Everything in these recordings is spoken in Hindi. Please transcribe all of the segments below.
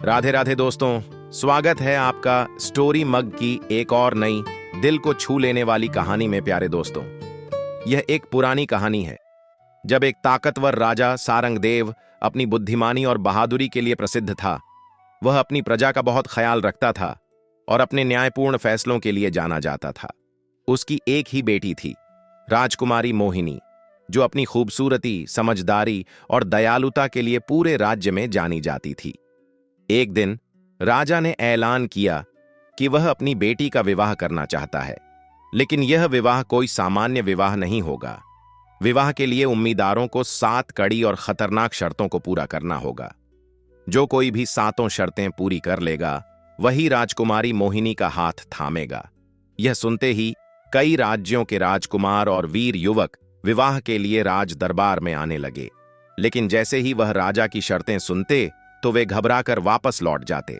राधे राधे दोस्तों, स्वागत है आपका स्टोरी मग की एक और नई दिल को छू लेने वाली कहानी में। प्यारे दोस्तों, यह एक पुरानी कहानी है जब एक ताकतवर राजा सारंगदेव अपनी बुद्धिमानी और बहादुरी के लिए प्रसिद्ध था। वह अपनी प्रजा का बहुत ख्याल रखता था और अपने न्यायपूर्ण फैसलों के लिए जाना जाता था। उसकी एक ही बेटी थी, राजकुमारी मोहिनी, जो अपनी खूबसूरती, समझदारी और दयालुता के लिए पूरे राज्य में जानी जाती थी। एक दिन राजा ने ऐलान किया कि वह अपनी बेटी का विवाह करना चाहता है, लेकिन यह विवाह कोई सामान्य विवाह नहीं होगा। विवाह के लिए उम्मीदवारों को 7 कड़ी और खतरनाक शर्तों को पूरा करना होगा। जो कोई भी 7 शर्तें पूरी कर लेगा, वही राजकुमारी मोहिनी का हाथ थामेगा। यह सुनते ही कई राज्यों के राजकुमार और वीर युवक विवाह के लिए राज दरबार में आने लगे। लेकिन जैसे ही वह राजा की शर्तें सुनते तो वे घबराकर वापस लौट जाते।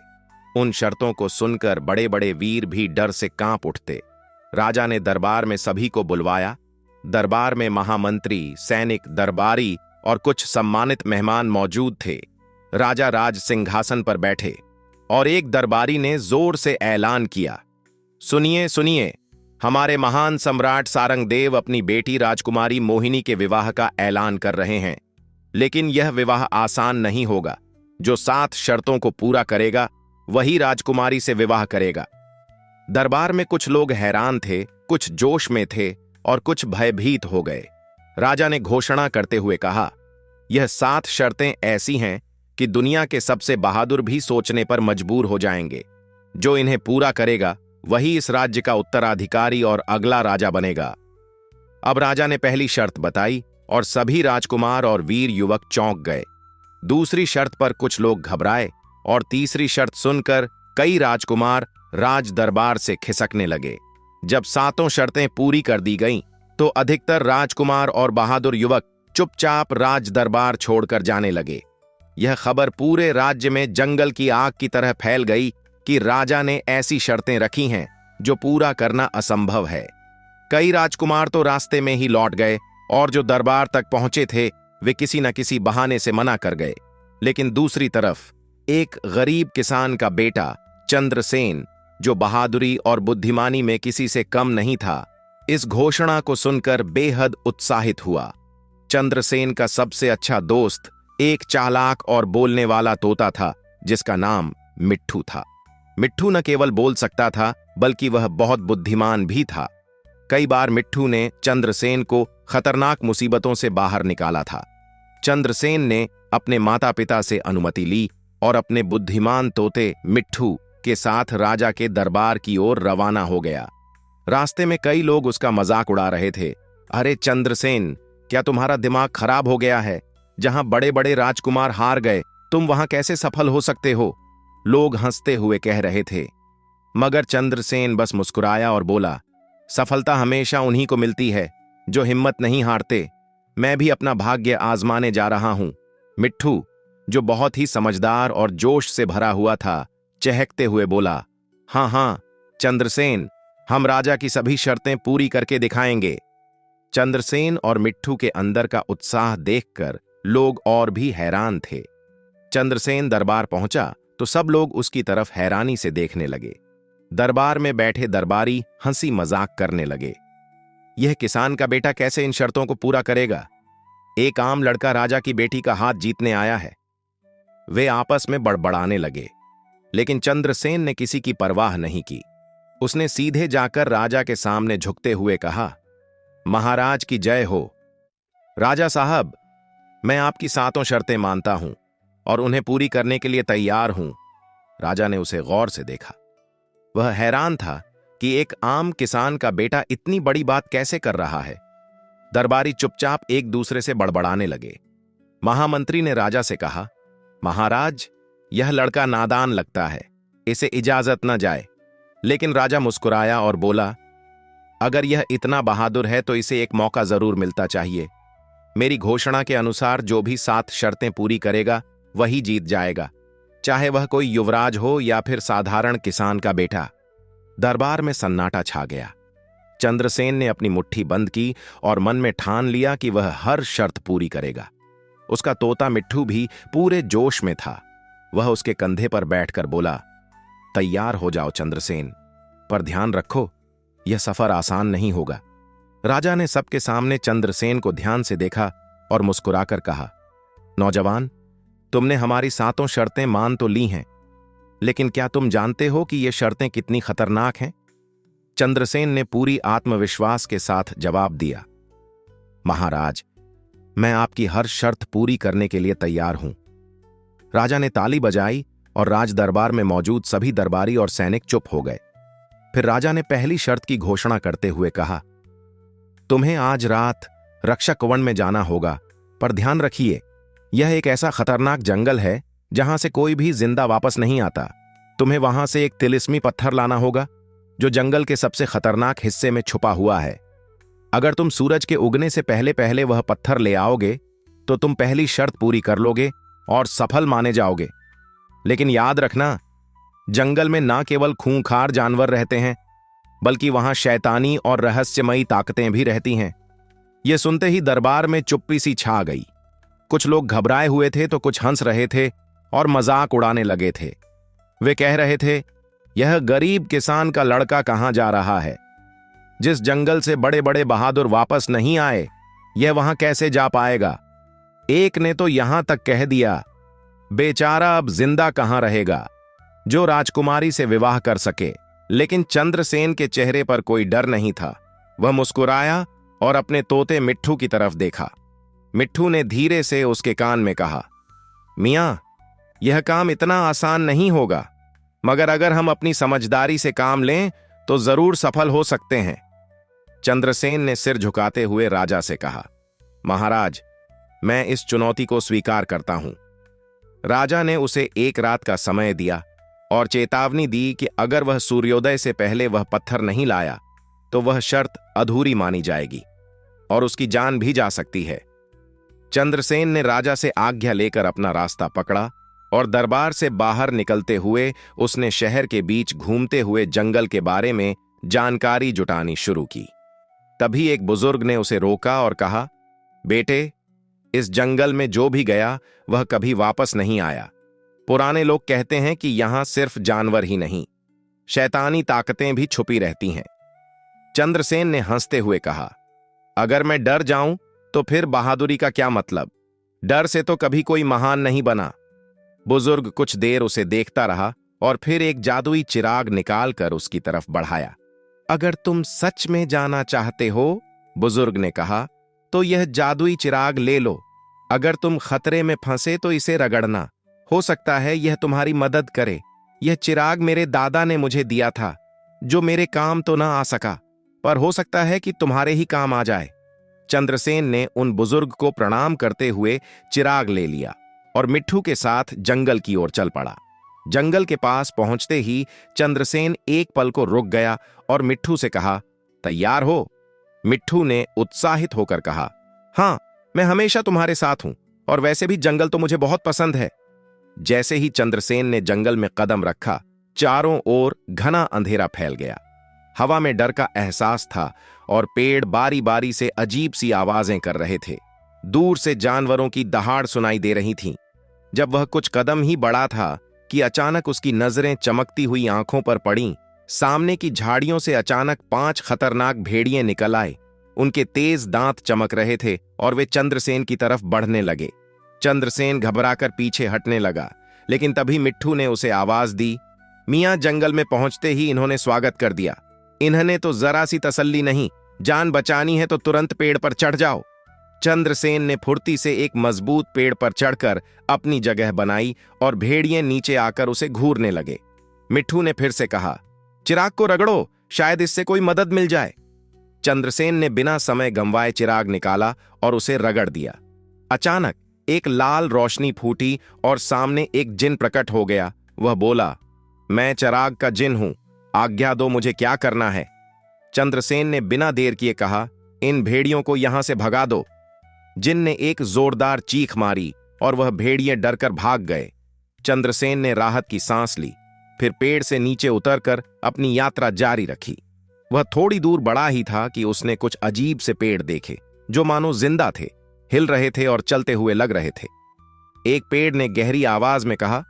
उन शर्तों को सुनकर बड़े बड़े वीर भी डर से कांप उठते। राजा ने दरबार में सभी को बुलवाया। दरबार में महामंत्री, सैनिक, दरबारी और कुछ सम्मानित मेहमान मौजूद थे। राजा राज सिंहासन पर बैठे और एक दरबारी ने जोर से ऐलान किया, सुनिए सुनिए, हमारे महान सम्राट सारंगदेव अपनी बेटी राजकुमारी मोहिनी के विवाह का ऐलान कर रहे हैं। लेकिन यह विवाह आसान नहीं होगा। जो 7 शर्तों को पूरा करेगा, वही राजकुमारी से विवाह करेगा। दरबार में कुछ लोग हैरान थे, कुछ जोश में थे और कुछ भयभीत हो गए। राजा ने घोषणा करते हुए कहा, यह 7 शर्तें ऐसी हैं कि दुनिया के सबसे बहादुर भी सोचने पर मजबूर हो जाएंगे। जो इन्हें पूरा करेगा, वही इस राज्य का उत्तराधिकारी और अगला राजा बनेगा। अब राजा ने पहली शर्त बताई और सभी राजकुमार और वीर युवक चौंक गए। दूसरी शर्त पर कुछ लोग घबराए और तीसरी शर्त सुनकर कई राजकुमार राज दरबार से खिसकने लगे। जब 7 शर्तें पूरी कर दी गईं, तो अधिकतर राजकुमार और बहादुर युवक चुपचाप राज दरबार छोड़कर जाने लगे। यह खबर पूरे राज्य में जंगल की आग की तरह फैल गई कि राजा ने ऐसी शर्तें रखी हैं जो पूरा करना असंभव है। कई राजकुमार तो रास्ते में ही लौट गए और जो दरबार तक पहुंचे थे, वे किसी न किसी बहाने से मना कर गए। लेकिन दूसरी तरफ एक गरीब किसान का बेटा चंद्रसेन, जो बहादुरी और बुद्धिमानी में किसी से कम नहीं था, इस घोषणा को सुनकर बेहद उत्साहित हुआ। चंद्रसेन का सबसे अच्छा दोस्त एक चालाक और बोलने वाला तोता था, जिसका नाम मिट्ठू था। मिट्ठू न केवल बोल सकता था, बल्कि वह बहुत बुद्धिमान भी था। कई बार मिट्ठू ने चंद्रसेन को खतरनाक मुसीबतों से बाहर निकाला था। चंद्रसेन ने अपने माता पिता से अनुमति ली और अपने बुद्धिमान तोते मिट्ठू के साथ राजा के दरबार की ओर रवाना हो गया। रास्ते में कई लोग उसका मजाक उड़ा रहे थे। अरे चंद्रसेन, क्या तुम्हारा दिमाग खराब हो गया है? जहां बड़े बड़े राजकुमार हार गए, तुम वहां कैसे सफल हो सकते हो? लोग हंसते हुए कह रहे थे। मगर चंद्रसेन बस मुस्कुराया और बोला, सफलता हमेशा उन्हीं को मिलती है जो हिम्मत नहीं हारते। मैं भी अपना भाग्य आजमाने जा रहा हूं। मिट्ठू, जो बहुत ही समझदार और जोश से भरा हुआ था, चहकते हुए बोला, हाँ हाँ चंद्रसेन, हम राजा की सभी शर्तें पूरी करके दिखाएंगे। चंद्रसेन और मिट्ठू के अंदर का उत्साह देखकर लोग और भी हैरान थे। चंद्रसेन दरबार पहुंचा तो सब लोग उसकी तरफ हैरानी से देखने लगे। दरबार में बैठे दरबारी हंसी मजाक करने लगे। यह किसान का बेटा कैसे इन शर्तों को पूरा करेगा? एक आम लड़का राजा की बेटी का हाथ जीतने आया है। वे आपस में बड़बड़ाने लगे, लेकिन चंद्रसेन ने किसी की परवाह नहीं की। उसने सीधे जाकर राजा के सामने झुकते हुए कहा, महाराज की जय हो। राजा साहब, मैं आपकी 7 शर्तें मानता हूं और उन्हें पूरी करने के लिए तैयार हूं। राजा ने उसे गौर से देखा। वह हैरान था कि एक आम किसान का बेटा इतनी बड़ी बात कैसे कर रहा है। दरबारी चुपचाप एक दूसरे से बड़बड़ाने लगे। महामंत्री ने राजा से कहा, महाराज, यह लड़का नादान लगता है, इसे इजाजत न जाए। लेकिन राजा मुस्कुराया और बोला, अगर यह इतना बहादुर है तो इसे एक मौका जरूर मिलता चाहिए। मेरी घोषणा के अनुसार जो भी 7 शर्तें पूरी करेगा, वही जीत जाएगा, चाहे वह कोई युवराज हो या फिर साधारण किसान का बेटा। दरबार में सन्नाटा छा गया। चंद्रसेन ने अपनी मुट्ठी बंद की और मन में ठान लिया कि वह हर शर्त पूरी करेगा। उसका तोता मिट्ठू भी पूरे जोश में था। वह उसके कंधे पर बैठकर बोला, तैयार हो जाओ चंद्रसेन, पर ध्यान रखो, यह सफर आसान नहीं होगा। राजा ने सबके सामने चंद्रसेन को ध्यान से देखा और मुस्कुराकर कहा, नौजवान, तुमने हमारी 7 शर्तें मान तो ली हैं, लेकिन क्या तुम जानते हो कि ये शर्तें कितनी खतरनाक हैं? चंद्रसेन ने पूरी आत्मविश्वास के साथ जवाब दिया, महाराज, मैं आपकी हर शर्त पूरी करने के लिए तैयार हूं। राजा ने ताली बजाई और राज दरबार में मौजूद सभी दरबारी और सैनिक चुप हो गए। फिर राजा ने पहली शर्त की घोषणा करते हुए कहा, तुम्हें आज रात रक्षक वन में जाना होगा, पर ध्यान रखिए, यह एक ऐसा खतरनाक जंगल है जहां से कोई भी जिंदा वापस नहीं आता। तुम्हें वहां से एक तिलिस्मी पत्थर लाना होगा जो जंगल के सबसे खतरनाक हिस्से में छुपा हुआ है। अगर तुम सूरज के उगने से पहले पहले वह पत्थर ले आओगे तो तुम पहली शर्त पूरी कर लोगे और सफल माने जाओगे। लेकिन याद रखना, जंगल में ना केवल खूंखार जानवर रहते हैं, बल्कि वहां शैतानी और रहस्यमयी ताकतें भी रहती हैं। यह सुनते ही दरबार में चुप्पी सी छा गई। कुछ लोग घबराए हुए थे तो कुछ हंस रहे थे और मजाक उड़ाने लगे थे। वे कह रहे थे, यह गरीब किसान का लड़का कहां जा रहा है? जिस जंगल से बड़े बड़े बहादुर वापस नहीं आए, यह वहां कैसे जा पाएगा? एक ने तो यहां तक कह दिया, बेचारा अब जिंदा कहां रहेगा जो राजकुमारी से विवाह कर सके। लेकिन चंद्रसेन के चेहरे पर कोई डर नहीं था। वह मुस्कुराया और अपने तोते मिट्ठू की तरफ देखा। मिट्ठू ने धीरे से उसके कान में कहा, मियां, यह काम इतना आसान नहीं होगा, मगर अगर हम अपनी समझदारी से काम लें तो जरूर सफल हो सकते हैं। चंद्रसेन ने सिर झुकाते हुए राजा से कहा, महाराज, मैं इस चुनौती को स्वीकार करता हूं। राजा ने उसे 1 रात का समय दिया और चेतावनी दी कि अगर वह सूर्योदय से पहले वह पत्थर नहीं लाया तो वह शर्त अधूरी मानी जाएगी और उसकी जान भी जा सकती है। चंद्रसेन ने राजा से आज्ञा लेकर अपना रास्ता पकड़ा और दरबार से बाहर निकलते हुए उसने शहर के बीच घूमते हुए जंगल के बारे में जानकारी जुटानी शुरू की। तभी एक बुजुर्ग ने उसे रोका और कहा, बेटे, इस जंगल में जो भी गया वह कभी वापस नहीं आया। पुराने लोग कहते हैं कि यहां सिर्फ जानवर ही नहीं, शैतानी ताकतें भी छुपी रहती हैं। चंद्रसेन ने हंसते हुए कहा, अगर मैं डर जाऊं तो फिर बहादुरी का क्या मतलब? डर से तो कभी कोई महान नहीं बना। बुजुर्ग कुछ देर उसे देखता रहा और फिर एक जादुई चिराग निकालकर उसकी तरफ बढ़ाया। अगर तुम सच में जाना चाहते हो, बुजुर्ग ने कहा, तो यह जादुई चिराग ले लो। अगर तुम खतरे में फंसे तो इसे रगड़ना, हो सकता है यह तुम्हारी मदद करे। यह चिराग मेरे दादा ने मुझे दिया था, जो मेरे काम तो ना आ सका, पर हो सकता है कि तुम्हारे ही काम आ जाए। चंद्रसेन ने उन बुजुर्ग को प्रणाम करते हुए चिराग ले लिया और मिट्ठू के साथ जंगल की ओर चल पड़ा। जंगल के पास पहुंचते ही चंद्रसेन एक पल को रुक गया और मिट्ठू से कहा, तैयार हो? मिट्ठू ने उत्साहित होकर कहा, हां, मैं हमेशा तुम्हारे साथ हूं, और वैसे भी जंगल तो मुझे बहुत पसंद है। जैसे ही चंद्रसेन ने जंगल में कदम रखा, चारों ओर घना अंधेरा फैल गया। हवा में डर का एहसास था और पेड़ बारी बारी से अजीब सी आवाजें कर रहे थे। दूर से जानवरों की दहाड़ सुनाई दे रही थीं। जब वह कुछ कदम ही बढ़ा था कि अचानक उसकी नजरें चमकती हुई आंखों पर पड़ीं। सामने की झाड़ियों से अचानक 5 खतरनाक भेड़िए निकल आए। उनके तेज दांत चमक रहे थे और वे चंद्रसेन की तरफ बढ़ने लगे। चंद्रसेन घबराकर पीछे हटने लगा, लेकिन तभी मिट्ठू ने उसे आवाज दी, मियां, जंगल में पहुंचते ही इन्होंने स्वागत कर दिया। इन्होंने तो जरा सी तसल्ली नहीं, जान बचानी है तो तुरंत पेड़ पर चढ़ जाओ। चंद्रसेन ने फुर्ती से एक मजबूत पेड़ पर चढ़कर अपनी जगह बनाई और भेड़िए नीचे आकर उसे घूरने लगे। मिट्ठू ने फिर से कहा, चिराग को रगड़ो, शायद इससे कोई मदद मिल जाए। चंद्रसेन ने बिना समय गंवाए चिराग निकाला और उसे रगड़ दिया। अचानक एक लाल रोशनी फूटी और सामने एक जिन प्रकट हो गया। वह बोला, मैं चिराग का जिन हूं, आज्ञा दो, मुझे क्या करना है? चंद्रसेन ने बिना देर किए कहा, इन भेड़ियों को यहां से भगा दो। जिन ने एक जोरदार चीख मारी और वह भेड़िए डरकर भाग गए। चंद्रसेन ने राहत की सांस ली, फिर पेड़ से नीचे उतरकर अपनी यात्रा जारी रखी। वह थोड़ी दूर बढ़ा ही था कि उसने कुछ अजीब से पेड़ देखे जो मानो जिंदा थे, हिल रहे थे और चलते हुए लग रहे थे। एक पेड़ ने गहरी आवाज में कहा,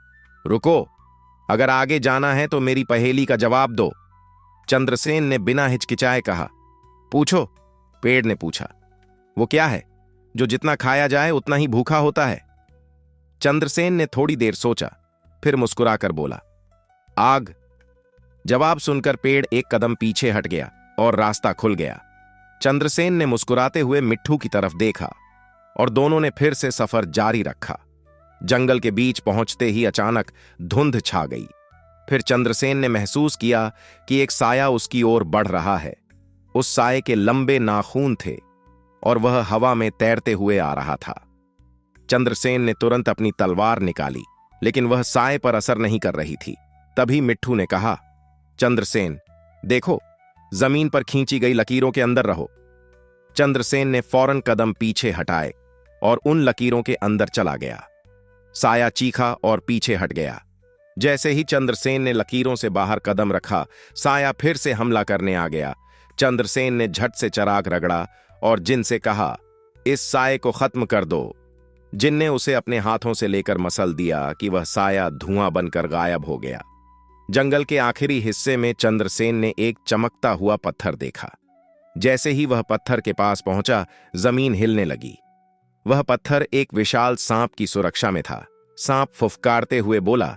रुको, अगर आगे जाना है तो मेरी पहेली का जवाब दो। चंद्रसेन ने बिना हिचकिचाए कहा। पूछो, पेड़ ने पूछा। वो क्या है जो जितना खाया जाए उतना ही भूखा होता है? चंद्रसेन ने थोड़ी देर सोचा, फिर मुस्कुराकर बोला, आग। जवाब सुनकर पेड़ एक कदम पीछे हट गया और रास्ता खुल गया। चंद्रसेन ने मुस्कुराते हुए मिट्ठू की तरफ देखा और दोनों ने फिर से सफर जारी रखा। जंगल के बीच पहुंचते ही अचानक धुंध छा गई। फिर चंद्रसेन ने महसूस किया कि एक साया उसकी ओर बढ़ रहा है। उस साये के लंबे नाखून थे और वह हवा में तैरते हुए आ रहा था। चंद्रसेन ने तुरंत अपनी तलवार निकाली, लेकिन वह साये पर असर नहीं कर रही थी। तभी मिट्ठू ने कहा, चंद्रसेन, देखो, जमीन पर खींची गई लकीरों के अंदर रहो। चंद्रसेन ने फौरन कदम पीछे हटाए और उन लकीरों के अंदर चला गया। साया चीखा और पीछे हट गया। जैसे ही चंद्रसेन ने लकीरों से बाहर कदम रखा, साया फिर से हमला करने आ गया। चंद्रसेन ने झट से चराग रगड़ा और जिन से कहा, इस साये को खत्म कर दो। जिन ने उसे अपने हाथों से लेकर मसल दिया कि वह साया धुआं बनकर गायब हो गया। जंगल के आखिरी हिस्से में चंद्रसेन ने एक चमकता हुआ पत्थर देखा। जैसे ही वह पत्थर के पास पहुंचा, जमीन हिलने लगी। वह पत्थर एक विशाल सांप की सुरक्षा में था। सांप फुफकारते हुए बोला,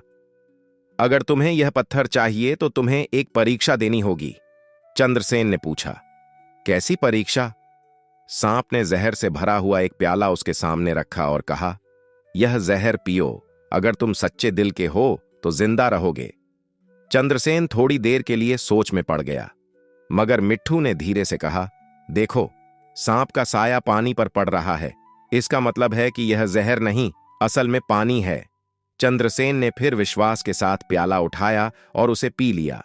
अगर तुम्हें यह पत्थर चाहिए तो तुम्हें एक परीक्षा देनी होगी। चंद्रसेन ने पूछा, कैसी परीक्षा? सांप ने जहर से भरा हुआ एक प्याला उसके सामने रखा और कहा, यह जहर पियो। अगर तुम सच्चे दिल के हो तो जिंदा रहोगे। चंद्रसेन थोड़ी देर के लिए सोच में पड़ गया, मगर मिट्ठू ने धीरे से कहा, देखो, सांप का साया पानी पर पड़ रहा है। इसका मतलब है कि यह जहर नहीं, असल में पानी है। चंद्रसेन ने फिर विश्वास के साथ प्याला उठाया और उसे पी लिया।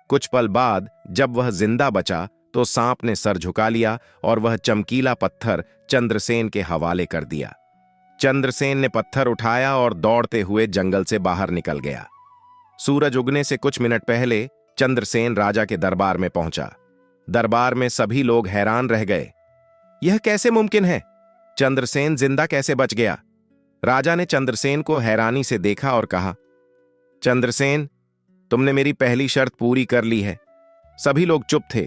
कुछ पल बाद जब वह जिंदा बचा तो सांप ने सर झुका लिया और वह चमकीला पत्थर चंद्रसेन के हवाले कर दिया। चंद्रसेन ने पत्थर उठाया और दौड़ते हुए जंगल से बाहर निकल गया। सूरज उगने से कुछ मिनट पहले चंद्रसेन राजा के दरबार में पहुंचा। दरबार में सभी लोग हैरान रह गए। यह कैसे मुमकिन है? चंद्रसेन जिंदा कैसे बच गया? राजा ने चंद्रसेन को हैरानी से देखा और कहा, चंद्रसेन, तुमने मेरी पहली शर्त पूरी कर ली है। सभी लोग चुप थे,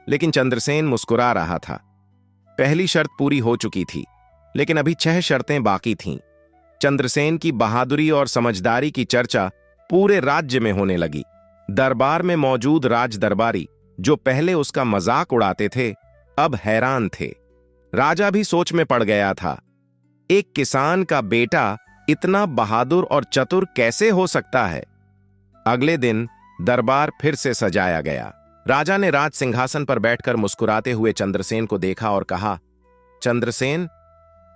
लेकिन चंद्रसेन मुस्कुरा रहा था। पहली शर्त पूरी हो चुकी थी, लेकिन अभी 6 शर्तें बाकी थीं। चंद्रसेन की बहादुरी और समझदारी की चर्चा पूरे राज्य में होने लगी। दरबार में मौजूद राज दरबारी, जो पहले उसका मजाक उड़ाते थे, अब हैरान थे। राजा भी सोच में पड़ गया था। एक किसान का बेटा इतना बहादुर और चतुर कैसे हो सकता है? अगले दिन दरबार फिर से सजाया गया। राजा ने राज सिंहासन पर बैठकर मुस्कुराते हुए चंद्रसेन को देखा और कहा, चंद्रसेन,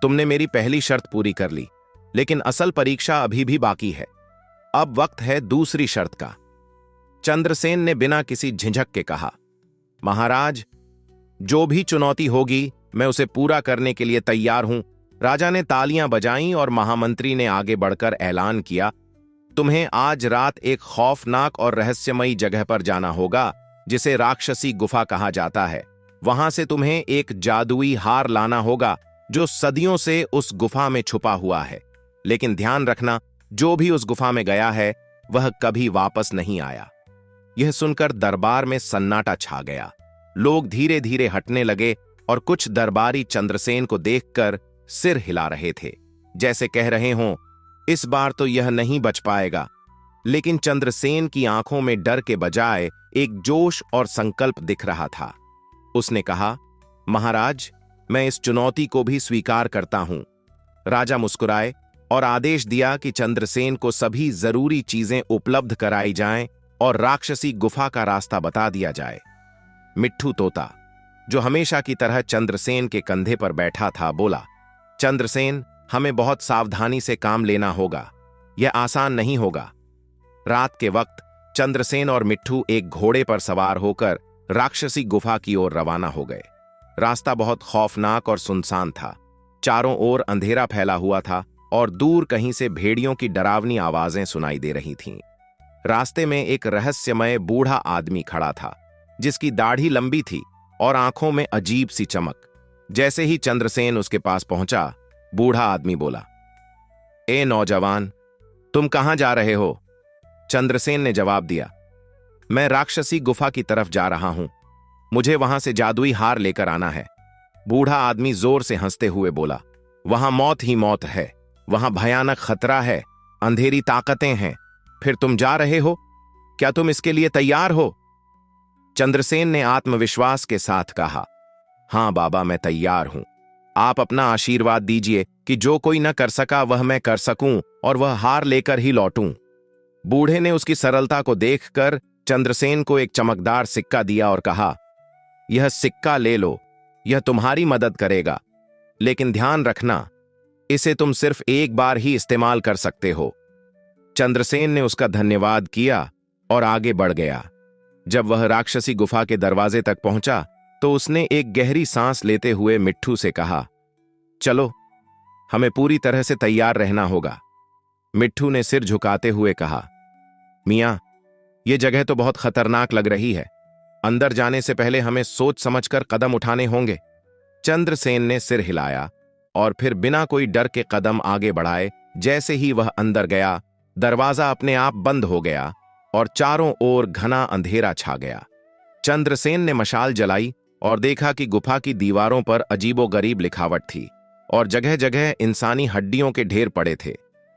तुमने मेरी पहली शर्त पूरी कर ली, लेकिन असल परीक्षा अभी भी बाकी है। अब वक्त है दूसरी शर्त का। चंद्रसेन ने बिना किसी झिझक के कहा, महाराज, जो भी चुनौती होगी मैं उसे पूरा करने के लिए तैयार हूं। राजा ने तालियां बजाईं और महामंत्री ने आगे बढ़कर ऐलान किया, तुम्हें आज रात एक खौफनाक और रहस्यमयी जगह पर जाना होगा, जिसे राक्षसी गुफा कहा जाता है। वहां से तुम्हें एक जादुई हार लाना होगा जो सदियों से उस गुफा में छुपा हुआ है। लेकिन ध्यान रखना, जो भी उस गुफा में गया है वह कभी वापस नहीं आया। यह सुनकर दरबार में सन्नाटा छा गया। लोग धीरे धीरे हटने लगे और कुछ दरबारी चंद्रसेन को देखकर सिर हिला रहे थे, जैसे कह रहे हों, इस बार तो यह नहीं बच पाएगा। लेकिन चंद्रसेन की आंखों में डर के बजाय एक जोश और संकल्प दिख रहा था। उसने कहा, महाराज, मैं इस चुनौती को भी स्वीकार करता हूं। राजा मुस्कुराए और आदेश दिया कि चंद्रसेन को सभी जरूरी चीजें उपलब्ध कराई जाएं और राक्षसी गुफा का रास्ता बता दिया जाए। मिट्ठू तोता, जो हमेशा की तरह चंद्रसेन के कंधे पर बैठा था, बोला, चंद्रसेन, हमें बहुत सावधानी से काम लेना होगा। यह आसान नहीं होगा। रात के वक्त चंद्रसेन और मिट्ठू एक घोड़े पर सवार होकर राक्षसी गुफा की ओर रवाना हो गए। रास्ता बहुत खौफनाक और सुनसान था। चारों ओर अंधेरा फैला हुआ था और दूर कहीं से भेड़ियों की डरावनी आवाजें सुनाई दे रही थीं। रास्ते में एक रहस्यमय बूढ़ा आदमी खड़ा था, जिसकी दाढ़ी लंबी थी और आंखों में अजीब सी चमक। जैसे ही चंद्रसेन उसके पास पहुंचा, बूढ़ा आदमी बोला, ए नौजवान, तुम कहां जा रहे हो? चंद्रसेन ने जवाब दिया, मैं राक्षसी गुफा की तरफ जा रहा हूं। मुझे वहां से जादुई हार लेकर आना है। बूढ़ा आदमी जोर से हंसते हुए बोला, वहां मौत ही मौत है, वहां भयानक खतरा है, अंधेरी ताकतें हैं। फिर तुम जा रहे हो? क्या तुम इसके लिए तैयार हो? चंद्रसेन ने आत्मविश्वास के साथ कहा, हां बाबा, मैं तैयार हूं। आप अपना आशीर्वाद दीजिए कि जो कोई न कर सका वह मैं कर सकूं और वह हार लेकर ही लौटूं। बूढ़े ने उसकी सरलता को देखकर चंद्रसेन को एक चमकदार सिक्का दिया और कहा, यह सिक्का ले लो, यह तुम्हारी मदद करेगा, लेकिन ध्यान रखना, इसे तुम सिर्फ एक बार ही इस्तेमाल कर सकते हो। चंद्रसेन ने उसका धन्यवाद किया और आगे बढ़ गया। जब वह राक्षसी गुफा के दरवाजे तक पहुंचा तो उसने एक गहरी सांस लेते हुए मिट्ठू से कहा, चलो, हमें पूरी तरह से तैयार रहना होगा। मिट्ठू ने सिर झुकाते हुए कहा, मियां, यह जगह तो बहुत खतरनाक लग रही है। अंदर जाने से पहले हमें सोच समझकर कदम उठाने होंगे। चंद्रसेन ने सिर हिलाया और फिर बिना कोई डर के कदम आगे बढ़ाए जैसे ही वह अंदर गया, दरवाजा अपने आप बंद हो गया और चारों ओर घना अंधेरा छा गया। चंद्रसेन ने मशाल जलाई और देखा कि गुफा की दीवारों पर अजीबोगरीब लिखावट थी और जगह जगह इंसानी हड्डियों के ढेर पड़े थे।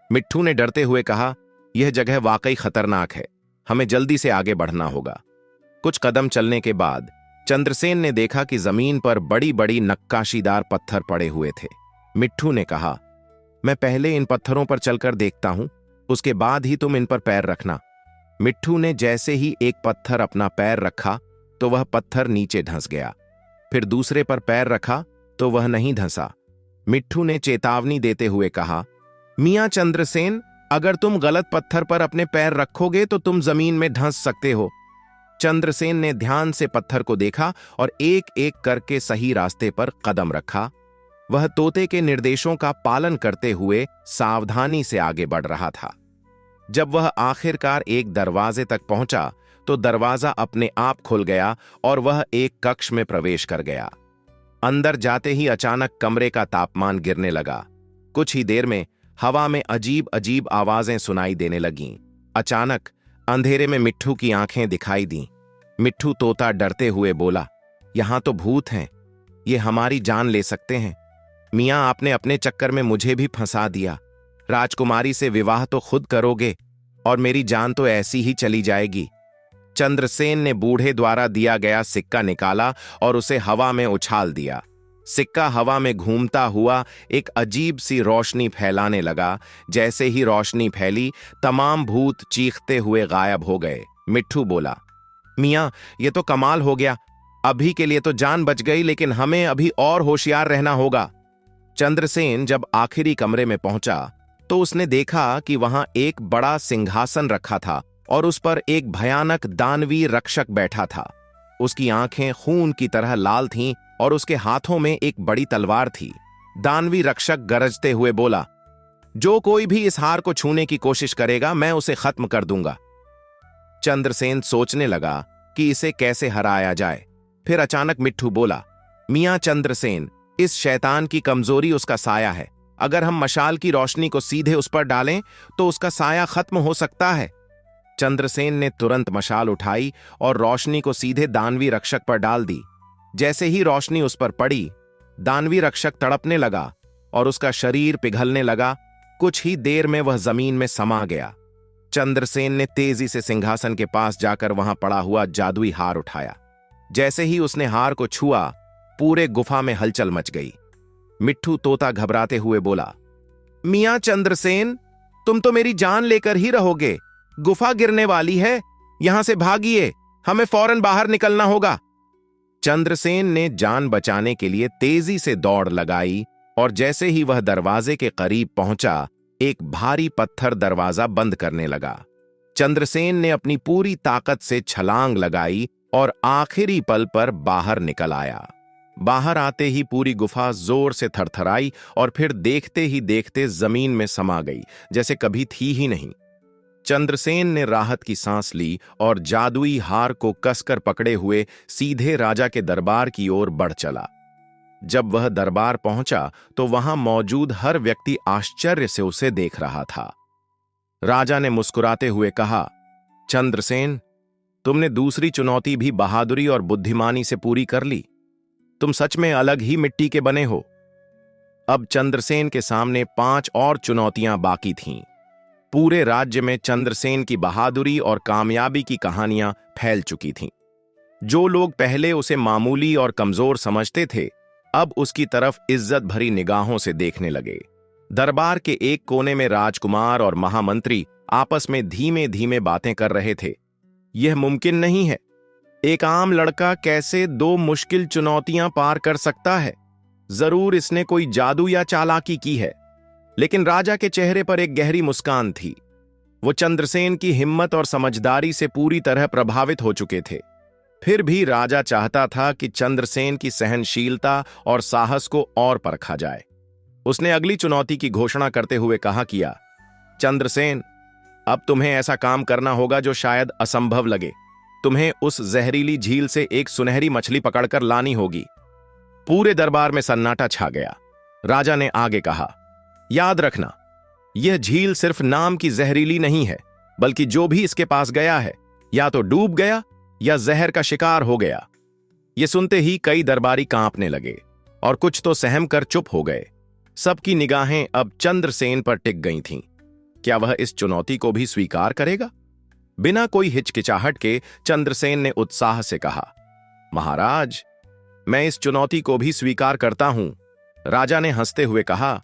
मिट्ठू ने डरते हुए कहा, यह जगह वाकई खतरनाक है, हमें जल्दी से आगे बढ़ना होगा। कुछ कदम चलने के बाद चंद्रसेन ने देखा कि जमीन पर बड़ी बड़ी नक्काशीदार पत्थर पड़े हुए थे। मिट्ठू ने कहा, मैं पहले इन पत्थरों पर चलकर देखता हूं, उसके बाद ही तुम इन पर पैर रखना। मिट्ठू ने जैसे ही एक पत्थर अपना पैर रखा तो वह पत्थर नीचे धंस गया। फिर दूसरे पर पैर रखा तो वह नहीं धंसा। मिट्ठू ने चेतावनी देते हुए कहा, मियां चंद्रसेन, अगर तुम गलत पत्थर पर अपने पैर रखोगे तो तुम जमीन में धंस सकते हो। चंद्रसेन ने ध्यान से पत्थर को देखा और एक एक करके सही रास्ते पर कदम रखा। वह तोते के निर्देशों का पालन करते हुए सावधानी से आगे बढ़ रहा था। जब वह आखिरकार एक दरवाजे तक पहुंचा तो दरवाजा अपने आप खुल गया और वह एक कक्ष में प्रवेश कर गया। अंदर जाते ही अचानक कमरे का तापमान गिरने लगा। कुछ ही देर में हवा में अजीब अजीब आवाजें सुनाई देने लगीं। अचानक अंधेरे में मिट्ठू की आंखें दिखाई दीं। मिट्ठू तोता डरते हुए बोला, यहां तो भूत हैं, ये हमारी जान ले सकते हैं। मियां, आपने अपने चक्कर में मुझे भी फंसा दिया। राजकुमारी से विवाह तो खुद करोगे और मेरी जान तो ऐसी ही चली जाएगी। चंद्रसेन ने बूढ़े द्वारा दिया गया सिक्का निकाला और उसे हवा में उछाल दिया। सिक्का हवा में घूमता हुआ एक अजीब सी रोशनी फैलाने लगा। जैसे ही रोशनी फैली, तमाम भूत चीखते हुए गायब हो गए। मिट्ठू बोला, मियां, ये तो कमाल हो गया। अभी के लिए तो जान बच गई, लेकिन हमें अभी और होशियार रहना होगा। चंद्रसेन जब आखिरी कमरे में पहुंचा तो उसने देखा कि वहां एक बड़ा सिंहासन रखा था और उस पर एक भयानक दानवी रक्षक बैठा था। उसकी आंखें खून की तरह लाल थीं और उसके हाथों में एक बड़ी तलवार थी। दानवी रक्षक गरजते हुए बोला, जो कोई भी इस हार को छूने की कोशिश करेगा, मैं उसे खत्म कर दूंगा। चंद्रसेन सोचने लगा कि इसे कैसे हराया जाए। फिर अचानक मिट्ठू बोला, मियां चंद्रसेन, इस शैतान की कमजोरी उसका साया है। अगर हम मशाल की रोशनी को सीधे उस पर डालें तो उसका साया खत्म हो सकता है। चंद्रसेन ने तुरंत मशाल उठाई और रोशनी को सीधे दानवी रक्षक पर डाल दी। जैसे ही रोशनी उस पर पड़ी, दानवी रक्षक तड़पने लगा और उसका शरीर पिघलने लगा। कुछ ही देर में वह जमीन में समा गया। चंद्रसेन ने तेजी से सिंहासन के पास जाकर वहां पड़ा हुआ जादुई हार उठाया। जैसे ही उसने हार को छुआ, पूरे गुफा में हलचल मच गई। मिट्ठू तोता घबराते हुए बोला, मियां चंद्रसेन, तुम तो मेरी जान लेकर ही रहोगे। गुफा गिरने वाली है, यहां से भागिए, हमें फौरन बाहर निकलना होगा। चंद्रसेन ने जान बचाने के लिए तेजी से दौड़ लगाई और जैसे ही वह दरवाजे के करीब पहुंचा, एक भारी पत्थर दरवाजा बंद करने लगा। चंद्रसेन ने अपनी पूरी ताकत से छलांग लगाई और आखिरी पल पर बाहर निकल आया। बाहर आते ही पूरी गुफा जोर से थरथराई और फिर देखते ही देखते जमीन में समा गई, जैसे कभी थी ही नहीं। चंद्रसेन ने राहत की सांस ली और जादुई हार को कसकर पकड़े हुए सीधे राजा के दरबार की ओर बढ़ चला। जब वह दरबार पहुंचा तो वहां मौजूद हर व्यक्ति आश्चर्य से उसे देख रहा था। राजा ने मुस्कुराते हुए कहा, चंद्रसेन, तुमने दूसरी चुनौती भी बहादुरी और बुद्धिमानी से पूरी कर ली। तुम सच में अलग ही मिट्टी के बने हो। अब चंद्रसेन के सामने 5 और चुनौतियां बाकी थीं। पूरे राज्य में चंद्रसेन की बहादुरी और कामयाबी की कहानियां फैल चुकी थीं। जो लोग पहले उसे मामूली और कमजोर समझते थे, अब उसकी तरफ इज्जत भरी निगाहों से देखने लगे। दरबार के एक कोने में राजकुमार और महामंत्री आपस में धीमे धीमे बातें कर रहे थे। यह मुमकिन नहीं है। एक आम लड़का कैसे 2 मुश्किल चुनौतियां पार कर सकता है? जरूर इसने कोई जादू या चालाकी की है। लेकिन राजा के चेहरे पर एक गहरी मुस्कान थी। वो चंद्रसेन की हिम्मत और समझदारी से पूरी तरह प्रभावित हो चुके थे। फिर भी राजा चाहता था कि चंद्रसेन की सहनशीलता और साहस को और परखा जाए। उसने अगली चुनौती की घोषणा करते हुए कहा, किया चंद्रसेन, अब तुम्हें ऐसा काम करना होगा जो शायद असंभव लगे। तुम्हें उस जहरीली झील से एक सुनहरी मछली पकड़कर लानी होगी। पूरे दरबार में सन्नाटा छा गया। राजा ने आगे कहा, याद रखना, यह झील सिर्फ नाम की जहरीली नहीं है, बल्कि जो भी इसके पास गया है या तो डूब गया या जहर का शिकार हो गया। यह सुनते ही कई दरबारी कांपने लगे और कुछ तो सहम कर चुप हो गए। सबकी निगाहें अब चंद्रसेन पर टिक गई थीं। क्या वह इस चुनौती को भी स्वीकार करेगा? बिना कोई हिचकिचाहट के चंद्रसेन ने उत्साह से कहा, महाराज, मैं इस चुनौती को भी स्वीकार करता हूं। राजा ने हंसते हुए कहा,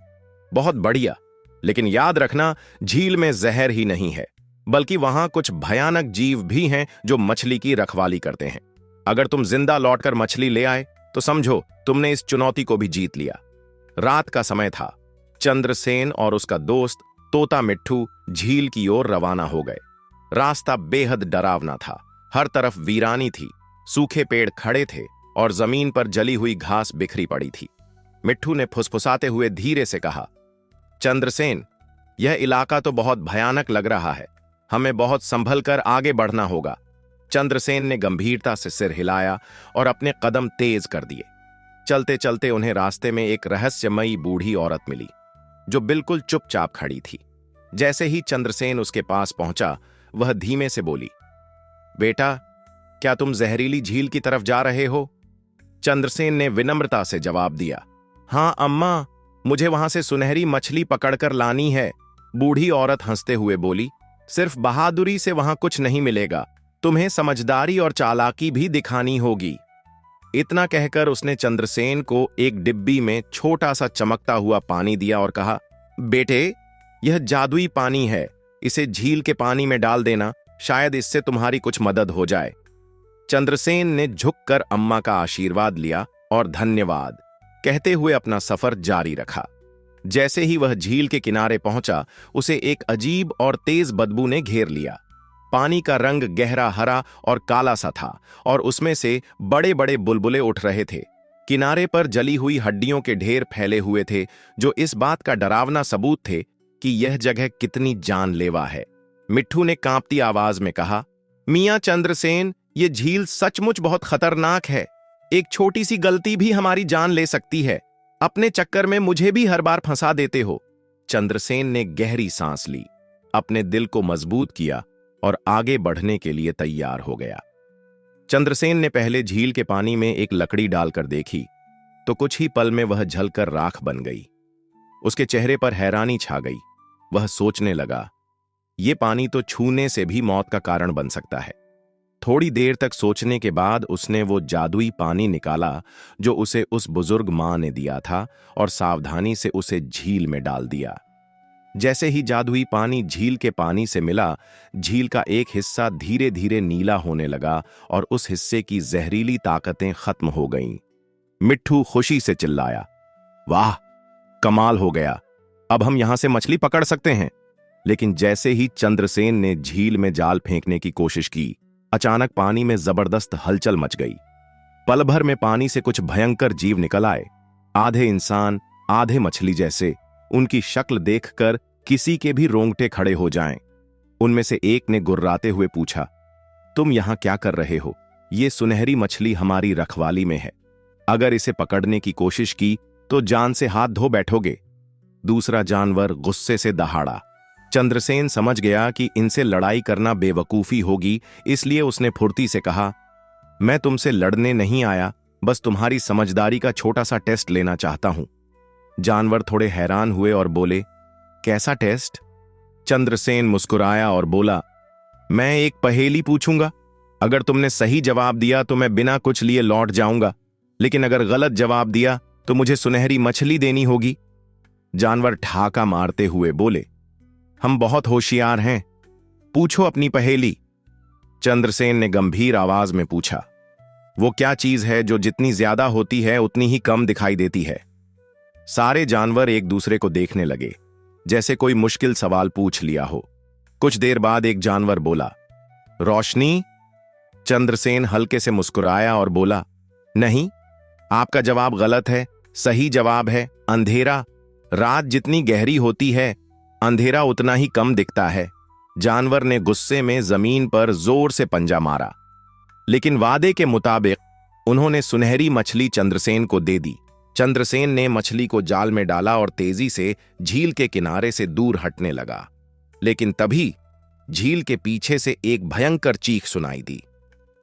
बहुत बढ़िया, लेकिन याद रखना, झील में जहर ही नहीं है, बल्कि वहां कुछ भयानक जीव भी हैं जो मछली की रखवाली करते हैं। अगर तुम जिंदा लौटकर मछली ले आए तो समझो तुमने इस चुनौती को भी जीत लिया। रात का समय था। चंद्रसेन और उसका दोस्त तोता मिट्ठू झील की ओर रवाना हो गए। रास्ता बेहद डरावना था। हर तरफ वीरानी थी, सूखे पेड़ खड़े थे और जमीन पर जली हुई घास बिखरी पड़ी थी। मिट्ठू ने फुसफुसाते हुए धीरे से कहा, चंद्रसेन, यह इलाका तो बहुत भयानक लग रहा है। हमें बहुत संभल कर आगे बढ़ना होगा। चंद्रसेन ने गंभीरता से सिर हिलाया और अपने कदम तेज कर दिए। चलते चलते उन्हें रास्ते में एक रहस्यमयी बूढ़ी औरत मिली, जो बिल्कुल चुपचाप खड़ी थी। जैसे ही चंद्रसेन उसके पास पहुंचा, वह धीमे से बोली, बेटा, क्या तुम जहरीली झील की तरफ जा रहे हो? चंद्रसेन ने विनम्रता से जवाब दिया, हां अम्मा, मुझे वहां से सुनहरी मछली पकड़कर लानी है। बूढ़ी औरत हंसते हुए बोली, सिर्फ बहादुरी से वहां कुछ नहीं मिलेगा, तुम्हें समझदारी और चालाकी भी दिखानी होगी। इतना कहकर उसने चंद्रसेन को एक डिब्बी में छोटा सा चमकता हुआ पानी दिया और कहा, बेटे, यह जादुई पानी है, इसे झील के पानी में डाल देना, शायद इससे तुम्हारी कुछ मदद हो जाए। चंद्रसेन ने झुककर अम्मा का आशीर्वाद लिया और धन्यवाद कहते हुए अपना सफर जारी रखा। जैसे ही वह झील के किनारे पहुंचा, उसे एक अजीब और तेज बदबू ने घेर लिया। पानी का रंग गहरा हरा और काला सा था और उसमें से बड़े बड़े बुलबुले उठ रहे थे। किनारे पर जली हुई हड्डियों के ढेर फैले हुए थे, जो इस बात का डरावना सबूत थे कि यह जगह कितनी जानलेवा है। मिट्ठू ने कांपती आवाज में कहा, मियां चंद्रसेन, ये झील सचमुच बहुत खतरनाक है। एक छोटी सी गलती भी हमारी जान ले सकती है। अपने चक्कर में मुझे भी हर बार फंसा देते हो। चंद्रसेन ने गहरी सांस ली, अपने दिल को मजबूत किया और आगे बढ़ने के लिए तैयार हो गया। चंद्रसेन ने पहले झील के पानी में एक लकड़ी डालकर देखी तो कुछ ही पल में वह जलकर राख बन गई। उसके चेहरे पर हैरानी छा गई। वह सोचने लगा, ये पानी तो छूने से भी मौत का कारण बन सकता है। थोड़ी देर तक सोचने के बाद उसने वो जादुई पानी निकाला जो उसे उस बुजुर्ग मां ने दिया था और सावधानी से उसे झील में डाल दिया। जैसे ही जादुई पानी झील के पानी से मिला, झील का एक हिस्सा धीरे धीरे नीला होने लगा और उस हिस्से की जहरीली ताकतें खत्म हो गईं। मिट्ठू खुशी से चिल्लाया, वाह, कमाल हो गया, अब हम यहां से मछली पकड़ सकते हैं। लेकिन जैसे ही चंद्रसेन ने झील में जाल फेंकने की कोशिश की, अचानक पानी में जबरदस्त हलचल मच गई। पल भर में पानी से कुछ भयंकर जीव निकल आए, आधे इंसान आधे मछली जैसे। उनकी शक्ल देखकर किसी के भी रोंगटे खड़े हो जाएं। उनमें से एक ने गुर्राते हुए पूछा, तुम यहां क्या कर रहे हो? ये सुनहरी मछली हमारी रखवाली में है, अगर इसे पकड़ने की कोशिश की तो जान से हाथ धो बैठोगे। दूसरा जानवर गुस्से से दहाड़ा, चंद्रसेन समझ गया कि इनसे लड़ाई करना बेवकूफी होगी, इसलिए उसने फुर्ती से कहा, मैं तुमसे लड़ने नहीं आया, बस तुम्हारी समझदारी का छोटा सा टेस्ट लेना चाहता हूं। जानवर थोड़े हैरान हुए और बोले, कैसा टेस्ट? चंद्रसेन मुस्कुराया और बोला, मैं एक पहेली पूछूंगा। अगर तुमने सही जवाब दिया तो मैं बिना कुछ लिए लौट जाऊंगा, लेकिन अगर गलत जवाब दिया तो मुझे सुनहरी मछली देनी होगी। जानवर ठाका मारते हुए बोले, हम बहुत होशियार हैं, पूछो अपनी पहेली। चंद्रसेन ने गंभीर आवाज में पूछा, वो क्या चीज है जो जितनी ज्यादा होती है उतनी ही कम दिखाई देती है? सारे जानवर एक दूसरे को देखने लगे, जैसे कोई मुश्किल सवाल पूछ लिया हो। कुछ देर बाद एक जानवर बोला, रोशनी। चंद्रसेन हल्के से मुस्कुराया और बोला, नहीं, आपका जवाब गलत है। सही जवाब है अंधेरा। रात जितनी गहरी होती है, अंधेरा उतना ही कम दिखता है। जानवर ने गुस्से में जमीन पर जोर से पंजा मारा, लेकिन वादे के मुताबिक उन्होंने सुनहरी मछली चंद्रसेन को दे दी। चंद्रसेन ने मछली को जाल में डाला और तेजी से झील के किनारे से दूर हटने लगा, लेकिन तभी झील के पीछे से एक भयंकर चीख सुनाई दी।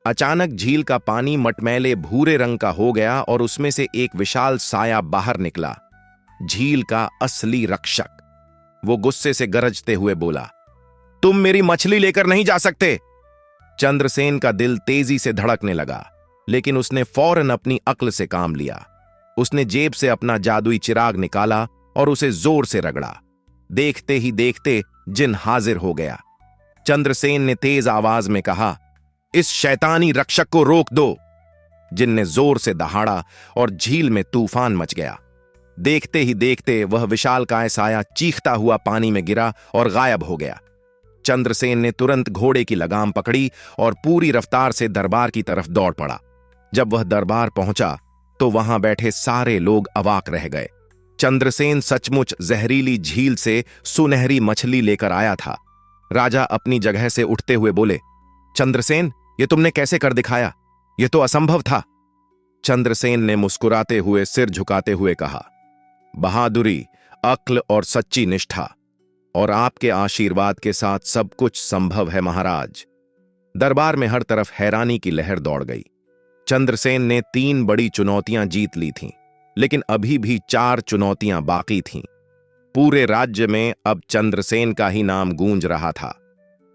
अचानक झील का पानी मटमैले भूरे रंग का हो गया और उसमें से एक विशाल साया बाहर निकला, झील का असली रक्षक। वो गुस्से से गरजते हुए बोला, तुम मेरी मछली लेकर नहीं जा सकते। चंद्रसेन का दिल तेजी से धड़कने लगा, लेकिन उसने फौरन अपनी अक्ल से काम लिया। उसने जेब से अपना जादुई चिराग निकाला और उसे जोर से रगड़ा। देखते ही देखते जिन हाजिर हो गया। चंद्रसेन ने तेज आवाज में कहा, इस शैतानी रक्षक को रोक दो। जिन ने जोर से दहाड़ा और झील में तूफान मच गया। देखते ही देखते वह विशालकाय साया चीखता हुआ पानी में गिरा और गायब हो गया। चंद्रसेन ने तुरंत घोड़े की लगाम पकड़ी और पूरी रफ्तार से दरबार की तरफ दौड़ पड़ा। जब वह दरबार पहुंचा तो वहां बैठे सारे लोग अवाक रह गए। चंद्रसेन सचमुच जहरीली झील से सुनहरी मछली लेकर आया था। राजा अपनी जगह से उठते हुए बोले, चंद्रसेन, ये तुमने कैसे कर दिखाया? ये तो असंभव था। चंद्रसेन ने मुस्कुराते हुए सिर झुकाते हुए कहा, बहादुरी, अक्ल और सच्ची निष्ठा और आपके आशीर्वाद के साथ सब कुछ संभव है महाराज। दरबार में हर तरफ हैरानी की लहर दौड़ गई। चंद्रसेन ने 3 बड़ी चुनौतियां जीत ली थीं, लेकिन अभी भी 4 चुनौतियां बाकी थीं। पूरे राज्य में अब चंद्रसेन का ही नाम गूंज रहा था।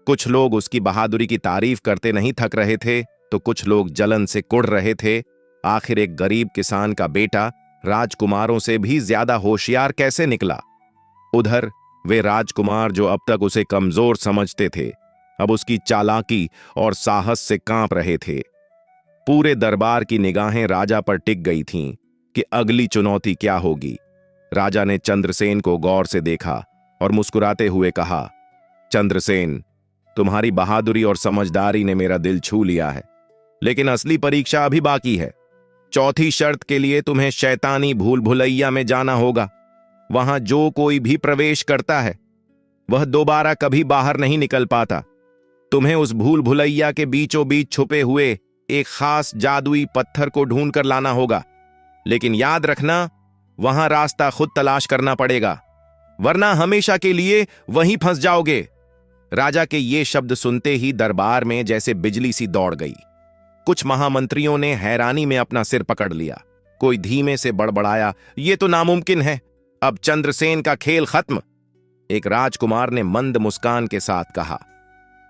कुछ लोग उसकी बहादुरी की तारीफ करते नहीं थक रहे थे, तो कुछ लोग जलन से कुढ़ रहे थे। आखिर एक गरीब किसान का बेटा राजकुमारों से भी ज्यादा होशियार कैसे निकला? उधर वे राजकुमार जो अब तक उसे कमजोर समझते थे, अब उसकी चालाकी और साहस से कांप रहे थे। पूरे दरबार की निगाहें राजा पर टिक गई थीं कि अगली चुनौती क्या होगी। राजा ने चंद्रसेन को गौर से देखा और मुस्कुराते हुए कहा, चंद्रसेन, तुम्हारी बहादुरी और समझदारी ने मेरा दिल छू लिया है, लेकिन असली परीक्षा अभी बाकी है। चौथी शर्त के लिए तुम्हें शैतानी भूल भुलैया में जाना होगा। वहां जो कोई भी प्रवेश करता है वह दोबारा कभी बाहर नहीं निकल पाता। तुम्हें उस भूल भुलैया के बीचों बीच छुपे हुए एक खास जादुई पत्थर को ढूंढ कर लाना होगा, लेकिन याद रखना, वहां रास्ता खुद तलाश करना पड़ेगा, वरना हमेशा के लिए वहीं फंस जाओगे। राजा के ये शब्द सुनते ही दरबार में जैसे बिजली सी दौड़ गई। कुछ महामंत्रियों ने हैरानी में अपना सिर पकड़ लिया। कोई धीमे से बड़बड़ाया, ये तो नामुमकिन है, अब चंद्रसेन का खेल खत्म। एक राजकुमार ने मंद मुस्कान के साथ कहा,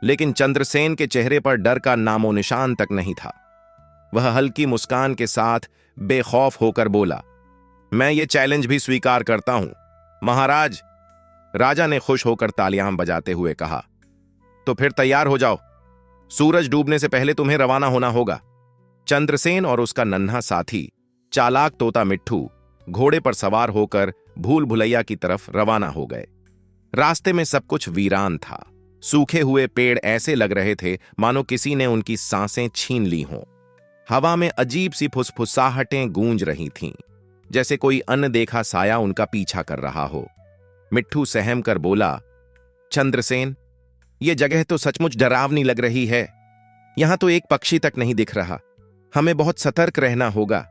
लेकिन चंद्रसेन के चेहरे पर डर का नामो निशान तक नहीं था। वह हल्की मुस्कान के साथ बेखौफ होकर बोला, मैं ये चैलेंज भी स्वीकार करता हूं महाराज। राजा ने खुश होकर तालियां बजाते हुए कहा, तो फिर तैयार हो जाओ, सूरज डूबने से पहले तुम्हें रवाना होना होगा। चंद्रसेन और उसका नन्हा साथी चालाक तोता मिट्ठू घोड़े पर सवार होकर भूल भुलैया की तरफ रवाना हो गए। रास्ते में सब कुछ वीरान था। सूखे हुए पेड़ ऐसे लग रहे थे मानो किसी ने उनकी सांसें छीन ली हों। हवा में अजीब सी फुसफुसाहटें गूंज रही थीं, जैसे कोई अनदेखा साया उनका पीछा कर रहा हो। मिट्ठू सहम कर बोला, चंद्रसेन, ये जगह तो सचमुच डरावनी लग रही है। यहां तो एक पक्षी तक नहीं दिख रहा, हमें बहुत सतर्क रहना होगा।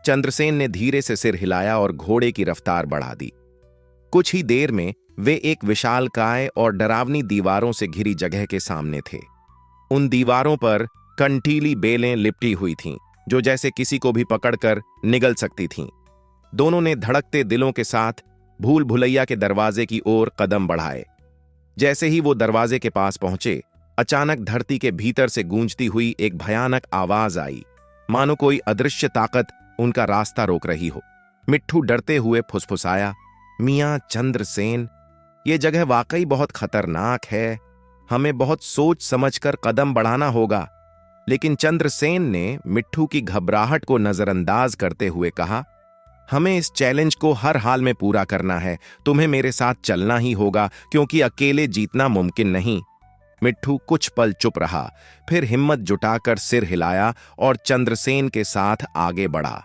चंद्रसेन ने धीरे से सिर हिलाया और घोड़े की रफ्तार बढ़ा दी। कुछ ही देर में वे एक विशालकाय और डरावनी दीवारों से घिरी जगह के सामने थे। उन दीवारों पर कंटीली बेलें लिपटी हुई थीं, जो जैसे किसी को भी पकड़कर निगल सकती थीं। दोनों ने धड़कते दिलों के साथ भूल भुलैया के दरवाजे की ओर कदम बढ़ाए। जैसे ही वो दरवाजे के पास पहुंचे, अचानक धरती के भीतर से गूंजती हुई एक भयानक आवाज आई, मानो कोई अदृश्य ताकत उनका रास्ता रोक रही हो। मिट्ठू डरते हुए फुसफुसाया, मियां चंद्रसेन, ये जगह वाकई बहुत खतरनाक है। हमें बहुत सोच समझकर कदम बढ़ाना होगा। लेकिन चंद्रसेन ने मिट्ठू की घबराहट को नजरअंदाज करते हुए कहा, हमें इस चैलेंज को हर हाल में पूरा करना है। तुम्हें मेरे साथ चलना ही होगा, क्योंकि अकेले जीतना मुमकिन नहीं। मिट्ठू कुछ पल चुप रहा, फिर हिम्मत जुटाकर सिर हिलाया और चंद्रसेन के साथ आगे बढ़ा।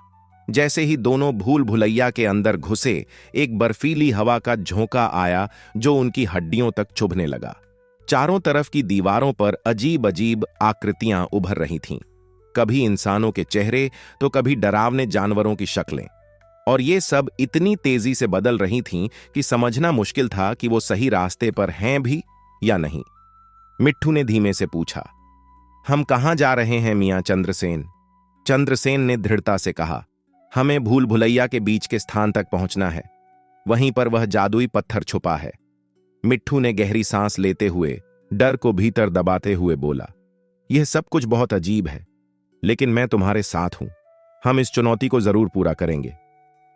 जैसे ही दोनों भूल भुलैया के अंदर घुसे, एक बर्फीली हवा का झोंका आया जो उनकी हड्डियों तक चुभने लगा। चारों तरफ की दीवारों पर अजीब अजीब आकृतियां उभर रही थीं, कभी इंसानों के चेहरे तो कभी डरावने जानवरों की शक्लें। और ये सब इतनी तेजी से बदल रही थीं कि समझना मुश्किल था कि वो सही रास्ते पर हैं भी या नहीं। मिट्ठू ने धीमे से पूछा, हम कहां जा रहे हैं मियां चंद्रसेन? चंद्रसेन ने दृढ़ता से कहा, हमें भूल भुलैया के बीच के स्थान तक पहुंचना है। वहीं पर वह जादुई पत्थर छुपा है। मिट्ठू ने गहरी सांस लेते हुए डर को भीतर दबाते हुए बोला, यह सब कुछ बहुत अजीब है, लेकिन मैं तुम्हारे साथ हूं। हम इस चुनौती को जरूर पूरा करेंगे।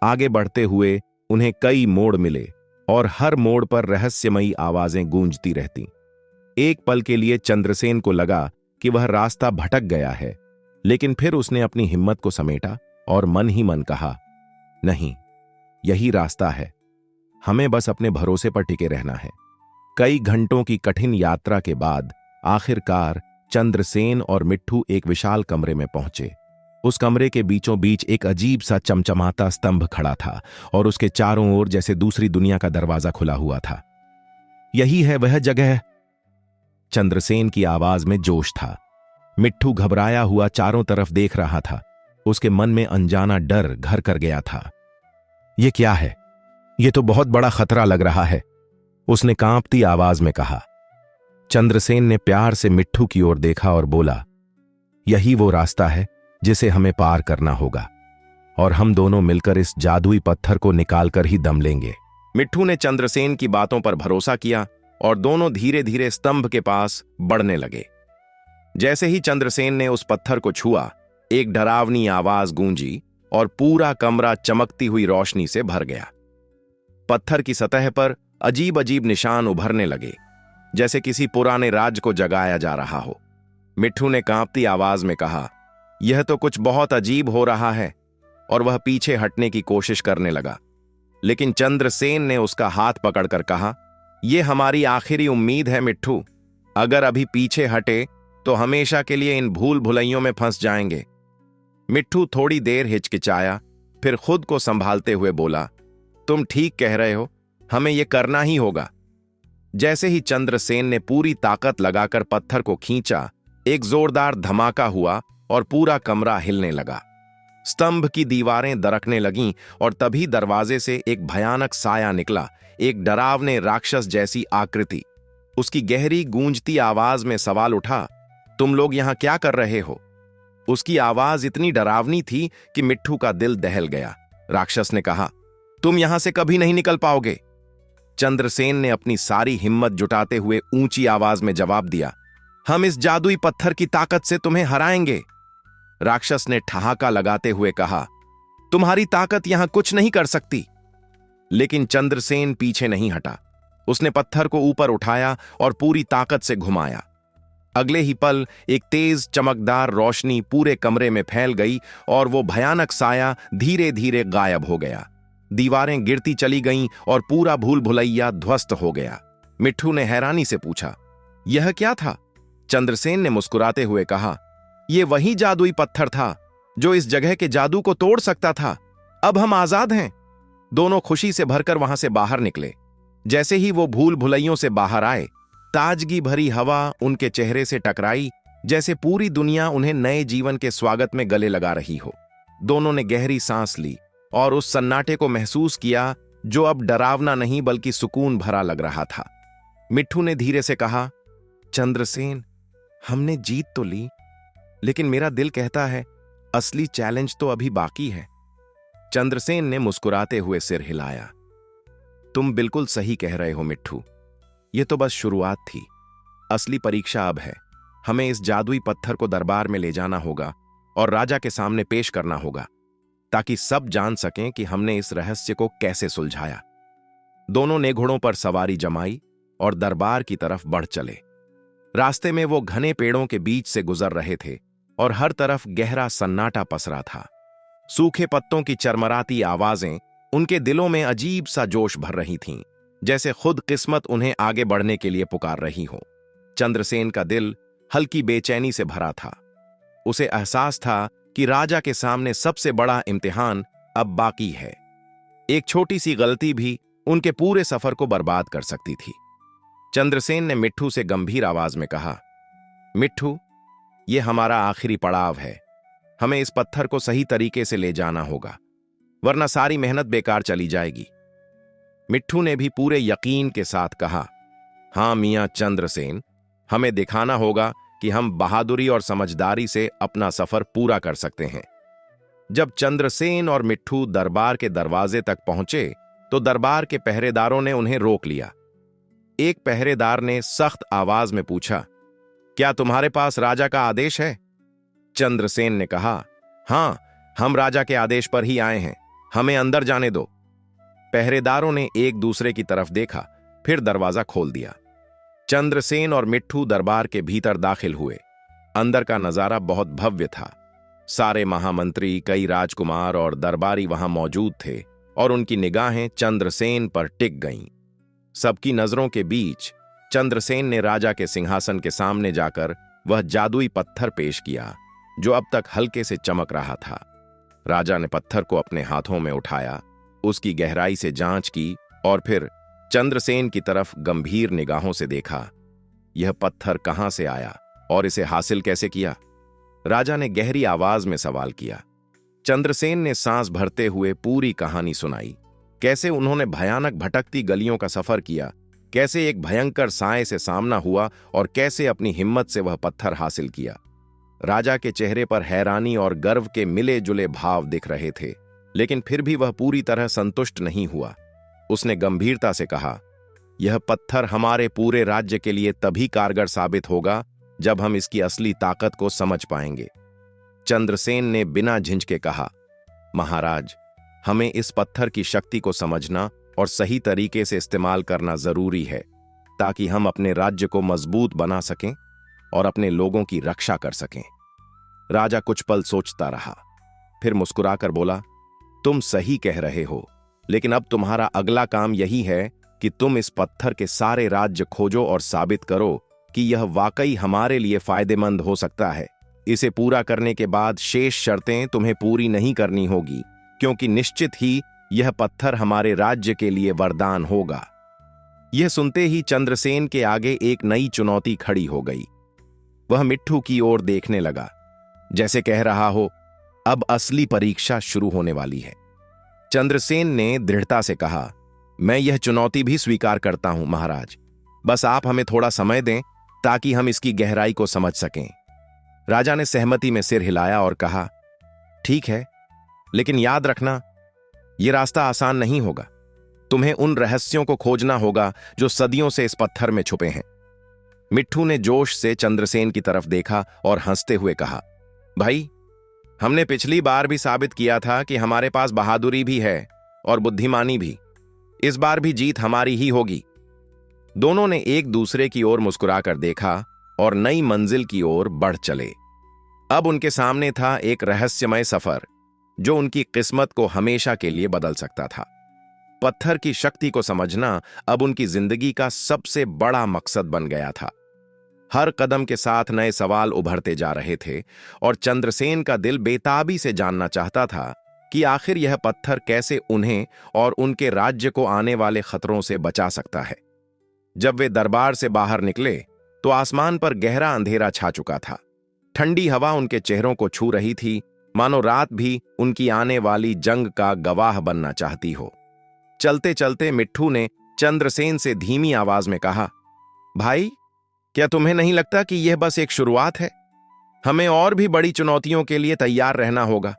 आगे बढ़ते हुए उन्हें कई मोड़ मिले और हर मोड़ पर रहस्यमयी आवाजें गूंजती रहतीं। एक पल के लिए चंद्रसेन को लगा कि वह रास्ता भटक गया है, लेकिन फिर उसने अपनी हिम्मत को समेटा और मन ही मन कहा, नहीं, यही रास्ता है। हमें बस अपने भरोसे पर टिके रहना है। कई घंटों की कठिन यात्रा के बाद आखिरकार चंद्रसेन और मिट्ठू एक विशाल कमरे में पहुंचे। उस कमरे के बीचों बीच एक अजीब सा चमचमाता स्तंभ खड़ा था और उसके चारों ओर जैसे दूसरी दुनिया का दरवाजा खुला हुआ था। यही है वह जगह। चंद्रसेन की आवाज में जोश था। मिट्ठू घबराया हुआ चारों तरफ देख रहा था। उसके मन में अनजाना डर घर कर गया था। यह क्या है? यह तो बहुत बड़ा खतरा लग रहा है, उसने कांपती आवाज में कहा। चंद्रसेन ने प्यार से मिट्ठू की ओर देखा और बोला, यही वो रास्ता है जिसे हमें पार करना होगा, और हम दोनों मिलकर इस जादुई पत्थर को निकालकर ही दम लेंगे। मिट्ठू ने चंद्रसेन की बातों पर भरोसा किया और दोनों धीरे धीरे स्तंभ के पास बढ़ने लगे। जैसे ही चंद्रसेन ने उस पत्थर को छुआ, एक डरावनी आवाज गूंजी और पूरा कमरा चमकती हुई रोशनी से भर गया। पत्थर की सतह पर अजीब अजीब निशान उभरने लगे, जैसे किसी पुराने राज को जगाया जा रहा हो। मिट्ठू ने कांपती आवाज में कहा, यह तो कुछ बहुत अजीब हो रहा है, और वह पीछे हटने की कोशिश करने लगा। लेकिन चंद्रसेन ने उसका हाथ पकड़कर कहा, यह हमारी आखिरी उम्मीद है मिट्ठू। अगर अभी पीछे हटे तो हमेशा के लिए इन भूल भुलैयों में फंस जाएंगे। मिट्ठू थोड़ी देर हिचकिचाया, फिर खुद को संभालते हुए बोला, तुम ठीक कह रहे हो, हमें यह करना ही होगा। जैसे ही चंद्रसेन ने पूरी ताकत लगाकर पत्थर को खींचा, एक जोरदार धमाका हुआ और पूरा कमरा हिलने लगा। स्तंभ की दीवारें दरकने लगीं और तभी दरवाजे से एक भयानक साया निकला, एक डरावने राक्षस जैसी आकृति। उसकी गहरी गूंजती आवाज में सवाल उठा, तुम लोग यहां क्या कर रहे हो? उसकी आवाज इतनी डरावनी थी कि मिट्ठू का दिल दहल गया। राक्षस ने कहा, तुम यहां से कभी नहीं निकल पाओगे। चंद्रसेन ने अपनी सारी हिम्मत जुटाते हुए ऊंची आवाज में जवाब दिया, हम इस जादुई पत्थर की ताकत से तुम्हें हराएंगे। राक्षस ने ठहाका लगाते हुए कहा, तुम्हारी ताकत यहां कुछ नहीं कर सकती। लेकिन चंद्रसेन पीछे नहीं हटा। उसने पत्थर को ऊपर उठाया और पूरी ताकत से घुमाया। अगले ही पल एक तेज चमकदार रोशनी पूरे कमरे में फैल गई और वो भयानक साया धीरे धीरे गायब हो गया। दीवारें गिरती चली गईं और पूरा भूल भुलैया ध्वस्त हो गया। मिट्ठू ने हैरानी से पूछा, यह क्या था? चंद्रसेन ने मुस्कुराते हुए कहा, यह वही जादुई पत्थर था जो इस जगह के जादू को तोड़ सकता था। अब हम आजाद हैं। दोनों खुशी से भरकर वहां से बाहर निकले। जैसे ही वो भूल भुलैयों से बाहर आए, ताजगी भरी हवा उनके चेहरे से टकराई, जैसे पूरी दुनिया उन्हें नए जीवन के स्वागत में गले लगा रही हो। दोनों ने गहरी सांस ली और उस सन्नाटे को महसूस किया जो अब डरावना नहीं बल्कि सुकून भरा लग रहा था। मिट्ठू ने धीरे से कहा, चंद्रसेन, हमने जीत तो ली, लेकिन मेरा दिल कहता है असली चैलेंज तो अभी बाकी है। चंद्रसेन ने मुस्कुराते हुए सिर हिलाया। तुम बिल्कुल सही कह रहे हो मिट्ठू, यह तो बस शुरुआत थी। असली परीक्षा अब है। हमें इस जादुई पत्थर को दरबार में ले जाना होगा और राजा के सामने पेश करना होगा, ताकि सब जान सकें कि हमने इस रहस्य को कैसे सुलझाया। दोनों ने घोड़ों पर सवारी जमाई और दरबार की तरफ बढ़ चले। रास्ते में वो घने पेड़ों के बीच से गुजर रहे थे और हर तरफ गहरा सन्नाटा पसरा था। सूखे पत्तों की चरमराती आवाजें उनके दिलों में अजीब सा जोश भर रही थीं, जैसे खुद किस्मत उन्हें आगे बढ़ने के लिए पुकार रही हो। चंद्रसेन का दिल हल्की बेचैनी से भरा था। उसे एहसास था कि राजा के सामने सबसे बड़ा इम्तिहान अब बाकी है। एक छोटी सी गलती भी उनके पूरे सफर को बर्बाद कर सकती थी। चंद्रसेन ने मिट्ठू से गंभीर आवाज में कहा, मिट्ठू, यह हमारा आखिरी पड़ाव है। हमें इस पत्थर को सही तरीके से ले जाना होगा, वरना सारी मेहनत बेकार चली जाएगी। मिट्ठू ने भी पूरे यकीन के साथ कहा, हां मियां चंद्रसेन, हमें दिखाना होगा कि हम बहादुरी और समझदारी से अपना सफर पूरा कर सकते हैं। जब चंद्रसेन और मिट्ठू दरबार के दरवाजे तक पहुंचे तो दरबार के पहरेदारों ने उन्हें रोक लिया। एक पहरेदार ने सख्त आवाज में पूछा, क्या तुम्हारे पास राजा का आदेश है? चंद्रसेन ने कहा, हां, हम राजा के आदेश पर ही आए हैं, हमें अंदर जाने दो। पहरेदारों ने एक दूसरे की तरफ देखा, फिर दरवाजा खोल दिया। चंद्रसेन और मिट्ठू दरबार के भीतर दाखिल हुए। अंदर का नजारा बहुत भव्य था। सारे महामंत्री, कई राजकुमार और दरबारी वहां मौजूद थे और उनकी निगाहें चंद्रसेन पर टिक गईं। सबकी नजरों के बीच चंद्रसेन ने राजा के सिंहासन के सामने जाकर वह जादुई पत्थर पेश किया, जो अब तक हल्के से चमक रहा था। राजा ने पत्थर को अपने हाथों में उठाया, उसकी गहराई से जांच की और फिर चंद्रसेन की तरफ गंभीर निगाहों से देखा। यह पत्थर कहां से आया और इसे हासिल कैसे किया? राजा ने गहरी आवाज में सवाल किया। चंद्रसेन ने सांस भरते हुए पूरी कहानी सुनाई। कैसे उन्होंने भयानक भटकती गलियों का सफर किया, कैसे एक भयंकर साए से सामना हुआ और कैसे अपनी हिम्मत से वह पत्थर हासिल किया। राजा के चेहरे पर हैरानी और गर्व के मिले जुले भाव दिख रहे थे, लेकिन फिर भी वह पूरी तरह संतुष्ट नहीं हुआ। उसने गंभीरता से कहा, यह पत्थर हमारे पूरे राज्य के लिए तभी कारगर साबित होगा जब हम इसकी असली ताकत को समझ पाएंगे। चंद्रसेन ने बिना झिझके कहा, महाराज, हमें इस पत्थर की शक्ति को समझना और सही तरीके से इस्तेमाल करना जरूरी है, ताकि हम अपने राज्य को मजबूत बना सकें और अपने लोगों की रक्षा कर सकें। राजा कुछ पल सोचता रहा, फिर मुस्कुराकर बोला, तुम सही कह रहे हो, लेकिन अब तुम्हारा अगला काम यही है कि तुम इस पत्थर के सारे राज्य खोजो और साबित करो कि यह वाकई हमारे लिए फायदेमंद हो सकता है। इसे पूरा करने के बाद शेष शर्तें तुम्हें पूरी नहीं करनी होगी, क्योंकि निश्चित ही यह पत्थर हमारे राज्य के लिए वरदान होगा। यह सुनते ही चंद्रसेन के आगे एक नई चुनौती खड़ी हो गई। वह मिट्ठू की ओर देखने लगा, जैसे कह रहा हो, अब असली परीक्षा शुरू होने वाली है। चंद्रसेन ने दृढ़ता से कहा, मैं यह चुनौती भी स्वीकार करता हूं महाराज, बस आप हमें थोड़ा समय दें ताकि हम इसकी गहराई को समझ सकें। राजा ने सहमति में सिर हिलाया और कहा, ठीक है, लेकिन याद रखना, यह रास्ता आसान नहीं होगा। तुम्हें उन रहस्यों को खोजना होगा जो सदियों से इस पत्थर में छुपे हैं। मिट्ठू ने जोश से चंद्रसेन की तरफ देखा और हंसते हुए कहा, भाई, हमने पिछली बार भी साबित किया था कि हमारे पास बहादुरी भी है और बुद्धिमानी भी। इस बार भी जीत हमारी ही होगी। दोनों ने एक दूसरे की ओर मुस्कुराकर देखा और नई मंजिल की ओर बढ़ चले। अब उनके सामने था एक रहस्यमय सफर जो उनकी किस्मत को हमेशा के लिए बदल सकता था। पत्थर की शक्ति को समझना अब उनकी जिंदगी का सबसे बड़ा मकसद बन गया था। हर कदम के साथ नए सवाल उभरते जा रहे थे और चंद्रसेन का दिल बेताबी से जानना चाहता था कि आखिर यह पत्थर कैसे उन्हें और उनके राज्य को आने वाले खतरों से बचा सकता है। जब वे दरबार से बाहर निकले तो आसमान पर गहरा अंधेरा छा चुका था। ठंडी हवा उनके चेहरों को छू रही थी, मानो रात भी उनकी आने वाली जंग का गवाह बनना चाहती हो। चलते चलते मिट्ठू ने चंद्रसेन से धीमी आवाज में कहा, भाई, क्या तुम्हें नहीं लगता कि यह बस एक शुरुआत है? हमें और भी बड़ी चुनौतियों के लिए तैयार रहना होगा।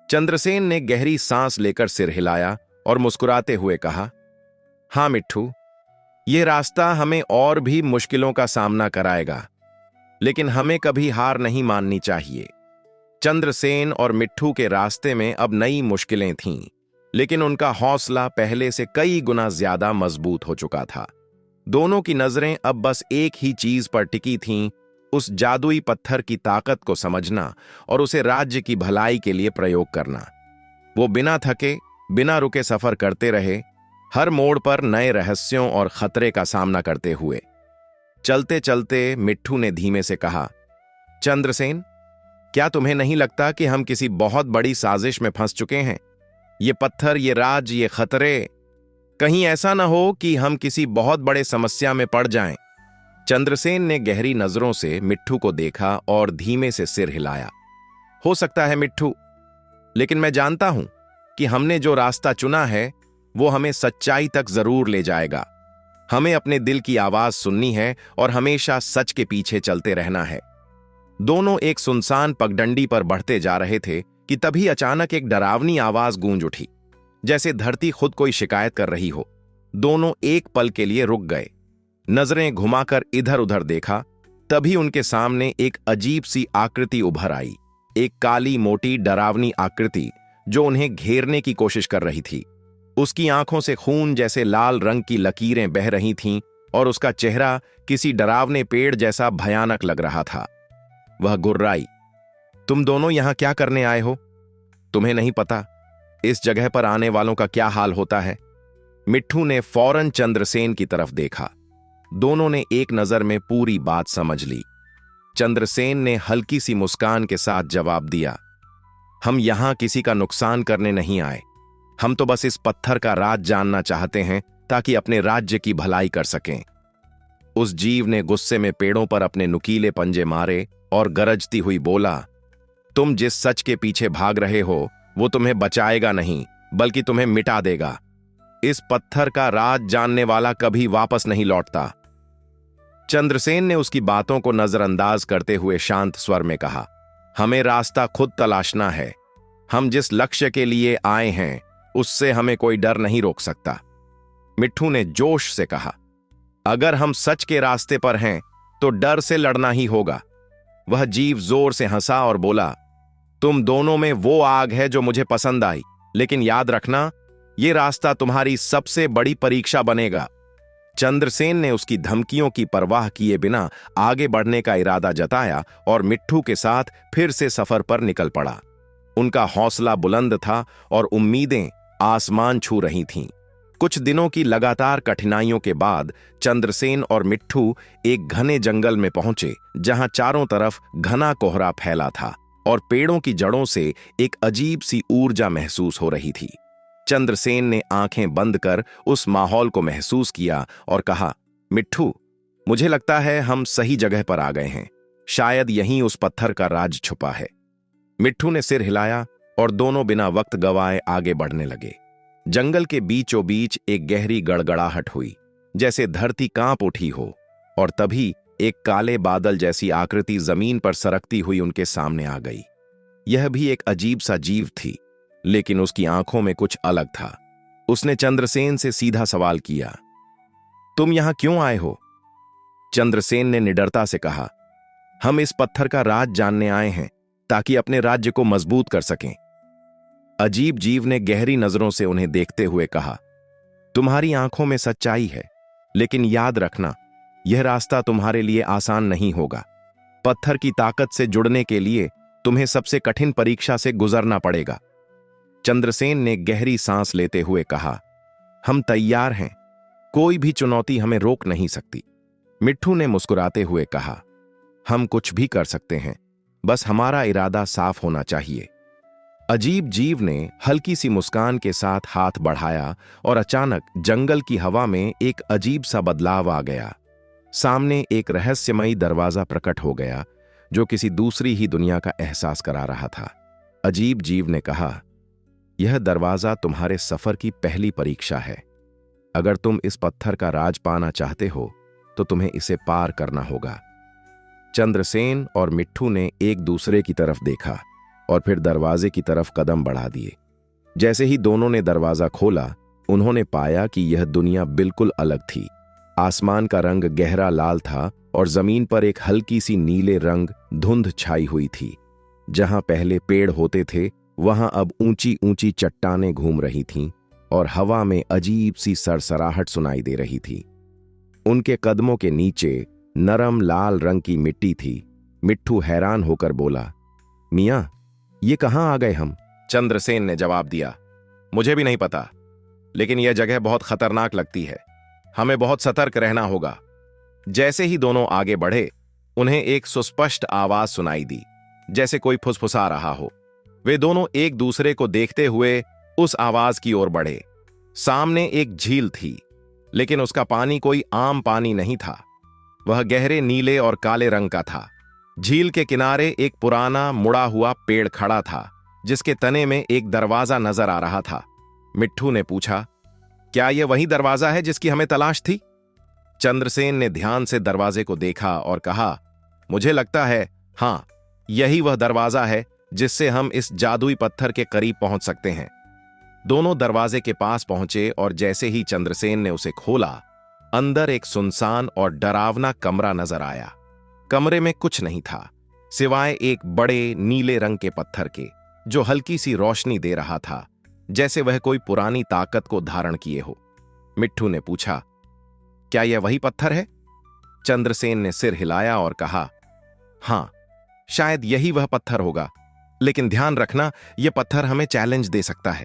चंद्रसेन ने गहरी सांस लेकर सिर हिलाया और मुस्कुराते हुए कहा, हां मिट्ठू, यह रास्ता हमें और भी मुश्किलों का सामना कराएगा, लेकिन हमें कभी हार नहीं माननी चाहिए। चंद्रसेन और मिट्ठू के रास्ते में अब नई मुश्किलें थीं, लेकिन उनका हौसला पहले से कई गुना ज्यादा मजबूत हो चुका था। दोनों की नजरें अब बस एक ही चीज पर टिकी थीं, उस जादुई पत्थर की ताकत को समझना और उसे राज्य की भलाई के लिए प्रयोग करना। वो बिना थके, बिना रुके सफर करते रहे, हर मोड़ पर नए रहस्यों और खतरे का सामना करते हुए। चलते चलते मिट्ठू ने धीमे से कहा, चंद्रसेन, क्या तुम्हें नहीं लगता कि हम किसी बहुत बड़ी साजिश में फंस चुके हैं? ये पत्थर, ये राज, ये खतरे, कहीं ऐसा ना हो कि हम किसी बहुत बड़े समस्या में पड़ जाएं। चंद्रसेन ने गहरी नजरों से मिट्ठू को देखा और धीमे से सिर हिलाया। हो सकता है मिट्ठू, लेकिन मैं जानता हूं कि हमने जो रास्ता चुना है वो हमें सच्चाई तक जरूर ले जाएगा। हमें अपने दिल की आवाज सुननी है और हमेशा सच के पीछे चलते रहना है। दोनों एक सुनसान पगडंडी पर बढ़ते जा रहे थे कि तभी अचानक एक डरावनी आवाज गूंज उठी, जैसे धरती खुद कोई शिकायत कर रही हो। दोनों एक पल के लिए रुक गए, नजरें घुमाकर इधर उधर देखा। तभी उनके सामने एक अजीब सी आकृति उभर आई, एक काली मोटी डरावनी आकृति जो उन्हें घेरने की कोशिश कर रही थी। उसकी आंखों से खून जैसे लाल रंग की लकीरें बह रही थीं और उसका चेहरा किसी डरावने पेड़ जैसा भयानक लग रहा था। वह गुर्राई, तुम दोनों यहां क्या करने आए हो? तुम्हें नहीं पता इस जगह पर आने वालों का क्या हाल होता है? मिट्ठू ने फौरन चंद्रसेन की तरफ देखा। दोनों ने एक नजर में पूरी बात समझ ली। चंद्रसेन ने हल्की सी मुस्कान के साथ जवाब दिया, हम यहां किसी का नुकसान करने नहीं आए। हम तो बस इस पत्थर का राज जानना चाहते हैं ताकि अपने राज्य की भलाई कर सकें। उस जीव ने गुस्से में पेड़ों पर अपने नुकीले पंजे मारे और गरजती हुई बोला, तुम जिस सच के पीछे भाग रहे हो वो तुम्हें बचाएगा नहीं, बल्कि तुम्हें मिटा देगा। इस पत्थर का राज जानने वाला कभी वापस नहीं लौटता। चंद्रसेन ने उसकी बातों को नजरअंदाज करते हुए शांत स्वर में कहा, हमें रास्ता खुद तलाशना है। हम जिस लक्ष्य के लिए आए हैं उससे हमें कोई डर नहीं रोक सकता। मिट्ठू ने जोश से कहा, अगर हम सच के रास्ते पर हैं तो डर से लड़ना ही होगा। वह जीव जोर से हंसा और बोला, तुम दोनों में वो आग है जो मुझे पसंद आई, लेकिन याद रखना, ये रास्ता तुम्हारी सबसे बड़ी परीक्षा बनेगा। चंद्रसेन ने उसकी धमकियों की परवाह किए बिना आगे बढ़ने का इरादा जताया और मिट्ठू के साथ फिर से सफर पर निकल पड़ा। उनका हौसला बुलंद था और उम्मीदें आसमान छू रही थीं। कुछ दिनों की लगातार कठिनाइयों के बाद चंद्रसेन और मिट्ठू एक घने जंगल में पहुंचे, जहां चारों तरफ घना कोहरा फैला था और पेड़ों की जड़ों से एक अजीब सी ऊर्जा महसूस हो रही थी। चंद्रसेन ने आंखें बंद कर उस माहौल को महसूस किया और कहा, मिट्ठू, मुझे लगता है हम सही जगह पर आ गए हैं। शायद यहीं उस पत्थर का राज छुपा है। मिट्ठू ने सिर हिलाया और दोनों बिना वक्त गवाए आगे बढ़ने लगे। जंगल के बीचों बीच एक गहरी गड़गड़ाहट हुई, जैसे धरती कांप उठी हो, और तभी एक काले बादल जैसी आकृति जमीन पर सरकती हुई उनके सामने आ गई। यह भी एक अजीब सा जीव थी, लेकिन उसकी आंखों में कुछ अलग था। उसने चंद्रसेन से सीधा सवाल किया, तुम यहां क्यों आए हो? चंद्रसेन ने निडरता से कहा, हम इस पत्थर का राज जानने आए हैं ताकि अपने राज्य को मजबूत कर सकें। अजीब जीव ने गहरी नजरों से उन्हें देखते हुए कहा, तुम्हारी आंखों में सच्चाई है, लेकिन याद रखना, यह रास्ता तुम्हारे लिए आसान नहीं होगा। पत्थर की ताकत से जुड़ने के लिए तुम्हें सबसे कठिन परीक्षा से गुजरना पड़ेगा। चंद्रसेन ने गहरी सांस लेते हुए कहा, हम तैयार हैं, कोई भी चुनौती हमें रोक नहीं सकती। मिट्ठू ने मुस्कुराते हुए कहा, हम कुछ भी कर सकते हैं, बस हमारा इरादा साफ होना चाहिए। अजीब जीव ने हल्की सी मुस्कान के साथ हाथ बढ़ाया और अचानक जंगल की हवा में एक अजीब सा बदलाव आ गया। सामने एक रहस्यमयी दरवाजा प्रकट हो गया जो किसी दूसरी ही दुनिया का एहसास करा रहा था। अजीब जीव ने कहा, यह दरवाजा तुम्हारे सफर की पहली परीक्षा है। अगर तुम इस पत्थर का राज पाना चाहते हो तो तुम्हें इसे पार करना होगा। चंद्रसेन और मिट्ठू ने एक दूसरे की तरफ देखा और फिर दरवाजे की तरफ कदम बढ़ा दिए। जैसे ही दोनों ने दरवाजा खोला, उन्होंने पाया कि यह दुनिया बिल्कुल अलग थी। आसमान का रंग गहरा लाल था और जमीन पर एक हल्की सी नीले रंग धुंध छाई हुई थी। जहां पहले पेड़ होते थे, वहां अब ऊंची ऊंची चट्टानें घूम रही थीं और हवा में अजीब सी सरसराहट सुनाई दे रही थी। उनके कदमों के नीचे नरम लाल रंग की मिट्टी थी। मिट्ठू हैरान होकर बोला, मियां, ये कहां आ गए हम? चंद्रसेन ने जवाब दिया, मुझे भी नहीं पता, लेकिन यह जगह बहुत खतरनाक लगती है। हमें बहुत सतर्क रहना होगा। जैसे ही दोनों आगे बढ़े, उन्हें एक सुस्पष्ट आवाज सुनाई दी, जैसे कोई फुसफुसा रहा हो। वे दोनों एक दूसरे को देखते हुए उस आवाज की ओर बढ़े। सामने एक झील थी, लेकिन उसका पानी कोई आम पानी नहीं था। वह गहरे नीले और काले रंग का था। झील के किनारे एक पुराना मुड़ा हुआ पेड़ खड़ा था, जिसके तने में एक दरवाजा नजर आ रहा था। मिट्ठू ने पूछा, क्या यह वही दरवाजा है जिसकी हमें तलाश थी? चंद्रसेन ने ध्यान से दरवाजे को देखा और कहा, मुझे लगता है हां, यही वह दरवाजा है जिससे हम इस जादुई पत्थर के करीब पहुंच सकते हैं। दोनों दरवाजे के पास पहुंचे और जैसे ही चंद्रसेन ने उसे खोला, अंदर एक सुनसान और डरावना कमरा नजर आया। कमरे में कुछ नहीं था सिवाय एक बड़े नीले रंग के पत्थर के, जो हल्की सी रोशनी दे रहा था, जैसे वह कोई पुरानी ताकत को धारण किए हो। मिट्ठू ने पूछा, क्या यह वही पत्थर है? चंद्रसेन ने सिर हिलाया और कहा, हां, शायद यही वह पत्थर होगा, लेकिन ध्यान रखना, यह पत्थर हमें चैलेंज दे सकता है।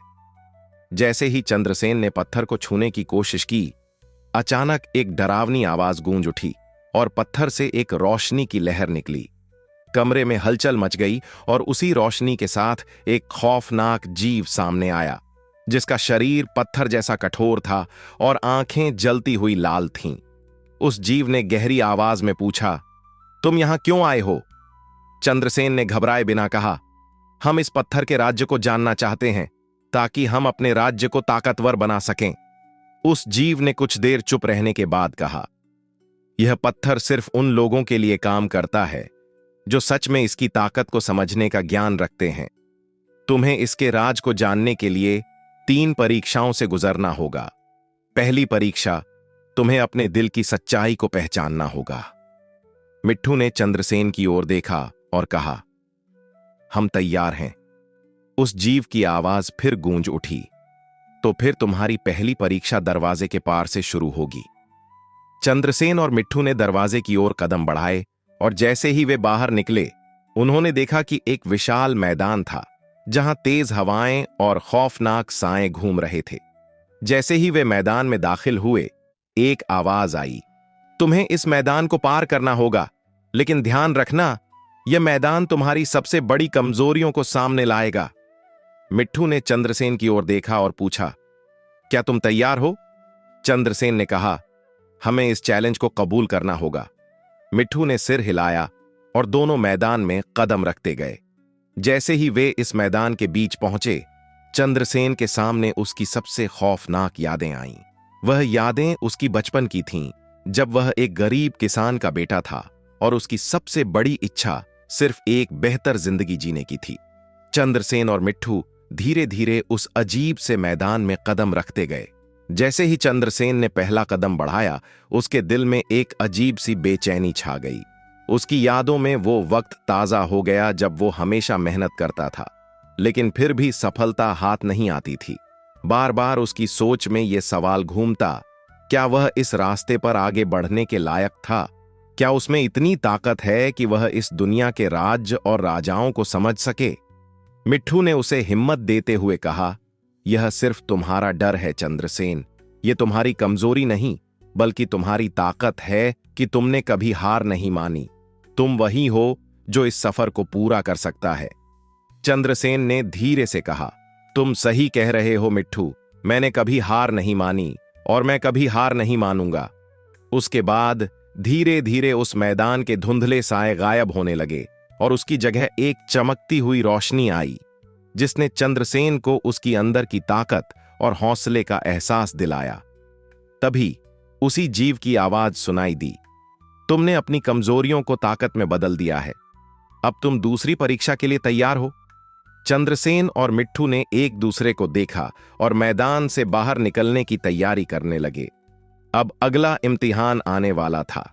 जैसे ही चंद्रसेन ने पत्थर को छूने की कोशिश की, अचानक एक डरावनी आवाज गूंज उठी और पत्थर से एक रोशनी की लहर निकली। कमरे में हलचल मच गई और उसी रोशनी के साथ एक खौफनाक जीव सामने आया, जिसका शरीर पत्थर जैसा कठोर था और आंखें जलती हुई लाल थीं। उस जीव ने गहरी आवाज में पूछा, तुम यहां क्यों आए हो? चंद्रसेन ने घबराए बिना कहा, हम इस पत्थर के राज्य को जानना चाहते हैं, ताकि हम अपने राज्य को ताकतवर बना सकें। उस जीव ने कुछ देर चुप रहने के बाद कहा, यह पत्थर सिर्फ उन लोगों के लिए काम करता है जो सच में इसकी ताकत को समझने का ज्ञान रखते हैं। तुम्हें इसके राज को जानने के लिए 3 परीक्षाओं से गुजरना होगा। पहली परीक्षा, तुम्हें अपने दिल की सच्चाई को पहचानना होगा। मिट्ठू ने चंद्रसेन की ओर देखा और कहा, हम तैयार हैं। उस जीव की आवाज फिर गूंज उठी, तो फिर तुम्हारी पहली परीक्षा दरवाजे के पार से शुरू होगी। चंद्रसेन और मिट्ठू ने दरवाजे की ओर कदम बढ़ाए और जैसे ही वे बाहर निकले, उन्होंने देखा कि एक विशाल मैदान था, जहां तेज हवाएं और खौफनाक साएं घूम रहे थे। जैसे ही वे मैदान में दाखिल हुए, एक आवाज आई, तुम्हें इस मैदान को पार करना होगा, लेकिन ध्यान रखना, यह मैदान तुम्हारी सबसे बड़ी कमजोरियों को सामने लाएगा। मिट्ठू ने चंद्रसेन की ओर देखा और पूछा, क्या तुम तैयार हो? चंद्रसेन ने कहा, हमें इस चैलेंज को कबूल करना होगा। मिट्ठू ने सिर हिलाया और दोनों मैदान में कदम रखते गए। जैसे ही वे इस मैदान के बीच पहुंचे, चंद्रसेन के सामने उसकी सबसे खौफनाक यादें आईं। वह यादें उसकी बचपन की थीं, जब वह एक गरीब किसान का बेटा था और उसकी सबसे बड़ी इच्छा सिर्फ एक बेहतर जिंदगी जीने की थी। चंद्रसेन और मिट्ठू धीरे धीरे उस अजीब से मैदान में कदम रखते गए। जैसे ही चंद्रसेन ने पहला कदम बढ़ाया, उसके दिल में एक अजीब सी बेचैनी छा गई। उसकी यादों में वो वक्त ताजा हो गया जब वो हमेशा मेहनत करता था, लेकिन फिर भी सफलता हाथ नहीं आती थी। बार बार उसकी सोच में ये सवाल घूमता, क्या वह इस रास्ते पर आगे बढ़ने के लायक था? क्या उसमें इतनी ताकत है कि वह इस दुनिया के राज्य और राजाओं को समझ सके? मिट्ठू ने उसे हिम्मत देते हुए कहा, यह सिर्फ तुम्हारा डर है चंद्रसेन, यह तुम्हारी कमजोरी नहीं, बल्कि तुम्हारी ताकत है कि तुमने कभी हार नहीं मानी। तुम वही हो जो इस सफर को पूरा कर सकता है। चंद्रसेन ने धीरे से कहा, तुम सही कह रहे हो मिट्ठू, मैंने कभी हार नहीं मानी और मैं कभी हार नहीं मानूंगा। उसके बाद धीरे धीरे उस मैदान के धुंधले साए गायब होने लगे और उसकी जगह एक चमकती हुई रोशनी आई। जिसने चंद्रसेन को उसकी अंदर की ताकत और हौसले का एहसास दिलाया। तभी उसी जीव की आवाज सुनाई दी, तुमने अपनी कमजोरियों को ताकत में बदल दिया है, अब तुम दूसरी परीक्षा के लिए तैयार हो। चंद्रसेन और मिट्ठू ने एक दूसरे को देखा और मैदान से बाहर निकलने की तैयारी करने लगे। अब अगला इम्तिहान आने वाला था।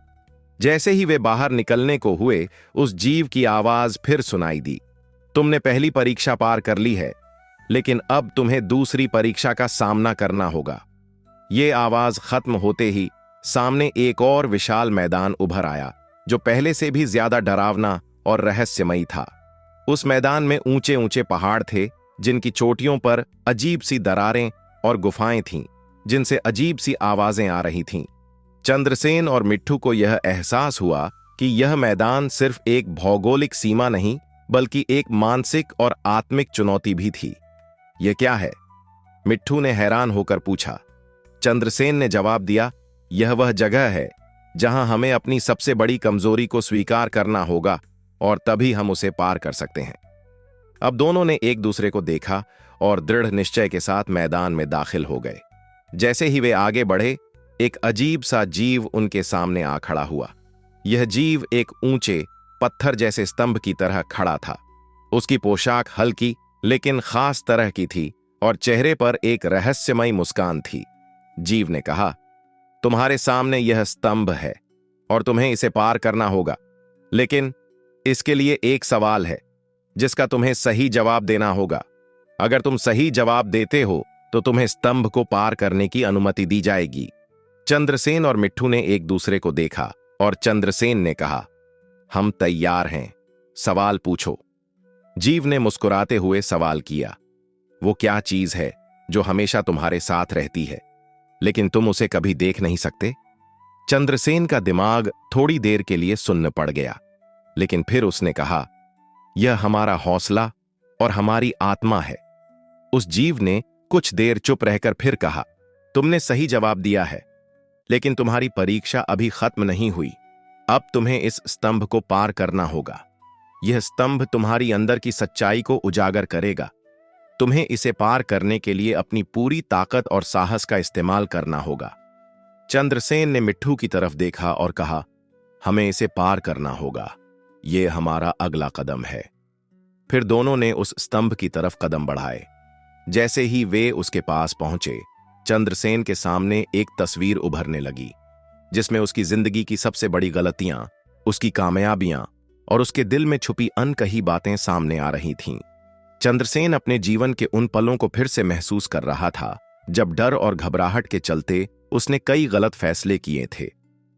जैसे ही वे बाहर निकलने को हुए, उस जीव की आवाज फिर सुनाई दी, तुमने पहली परीक्षा पार कर ली है, लेकिन अब तुम्हें दूसरी परीक्षा का सामना करना होगा। ये आवाज खत्म होते ही सामने एक और विशाल मैदान उभर आया, जो पहले से भी ज्यादा डरावना और रहस्यमयी था। उस मैदान में ऊंचे ऊंचे पहाड़ थे, जिनकी चोटियों पर अजीब सी दरारें और गुफाएं थीं, जिनसे अजीब सी आवाजें आ रही थीं। चंद्रसेन और मिट्ठू को यह एहसास हुआ कि यह मैदान सिर्फ एक भौगोलिक सीमा नहीं, बल्कि एक मानसिक और आत्मिक चुनौती भी थी। यह क्या है? मिट्ठू ने हैरान होकर पूछा। चंद्रसेन ने जवाब दिया, यह वह जगह है जहां हमें अपनी सबसे बड़ी कमजोरी को स्वीकार करना होगा, और तभी हम उसे पार कर सकते हैं। अब दोनों ने एक दूसरे को देखा और दृढ़ निश्चय के साथ मैदान में दाखिल हो गए। जैसे ही वे आगे बढ़े, एक अजीब सा जीव उनके सामने आ खड़ा हुआ। यह जीव एक ऊंचे पत्थर जैसे स्तंभ की तरह खड़ा था। उसकी पोशाक हल्की लेकिन खास तरह की थी और चेहरे पर एक रहस्यमयी मुस्कान थी। जीव ने कहा, तुम्हारे सामने यह स्तंभ है और तुम्हें इसे पार करना होगा, लेकिन इसके लिए एक सवाल है जिसका तुम्हें सही जवाब देना होगा। अगर तुम सही जवाब देते हो तो तुम्हें स्तंभ को पार करने की अनुमति दी जाएगी। चंद्रसेन और मिट्ठू ने एक दूसरे को देखा और चंद्रसेन ने कहा, हम तैयार हैं, सवाल पूछो। जीव ने मुस्कुराते हुए सवाल किया, वो क्या चीज है जो हमेशा तुम्हारे साथ रहती है, लेकिन तुम उसे कभी देख नहीं सकते? चंद्रसेन का दिमाग थोड़ी देर के लिए सुन्न पड़ गया, लेकिन फिर उसने कहा, यह हमारा हौसला और हमारी आत्मा है। उस जीव ने कुछ देर चुप रहकर फिर कहा, तुमने सही जवाब दिया है, लेकिन तुम्हारी परीक्षा अभी खत्म नहीं हुई। अब तुम्हें इस स्तंभ को पार करना होगा। यह स्तंभ तुम्हारी अंदर की सच्चाई को उजागर करेगा। तुम्हें इसे पार करने के लिए अपनी पूरी ताकत और साहस का इस्तेमाल करना होगा। चंद्रसेन ने मिट्ठू की तरफ देखा और कहा, हमें इसे पार करना होगा, यह हमारा अगला कदम है। फिर दोनों ने उस स्तंभ की तरफ कदम बढ़ाए। जैसे ही वे उसके पास पहुंचे, चंद्रसेन के सामने एक तस्वीर उभरने लगी, जिसमें उसकी जिंदगी की सबसे बड़ी गलतियां, उसकी कामयाबियां और उसके दिल में छुपी अनकही बातें सामने आ रही थीं। चंद्रसेन अपने जीवन के उन पलों को फिर से महसूस कर रहा था जब डर और घबराहट के चलते उसने कई गलत फैसले किए थे।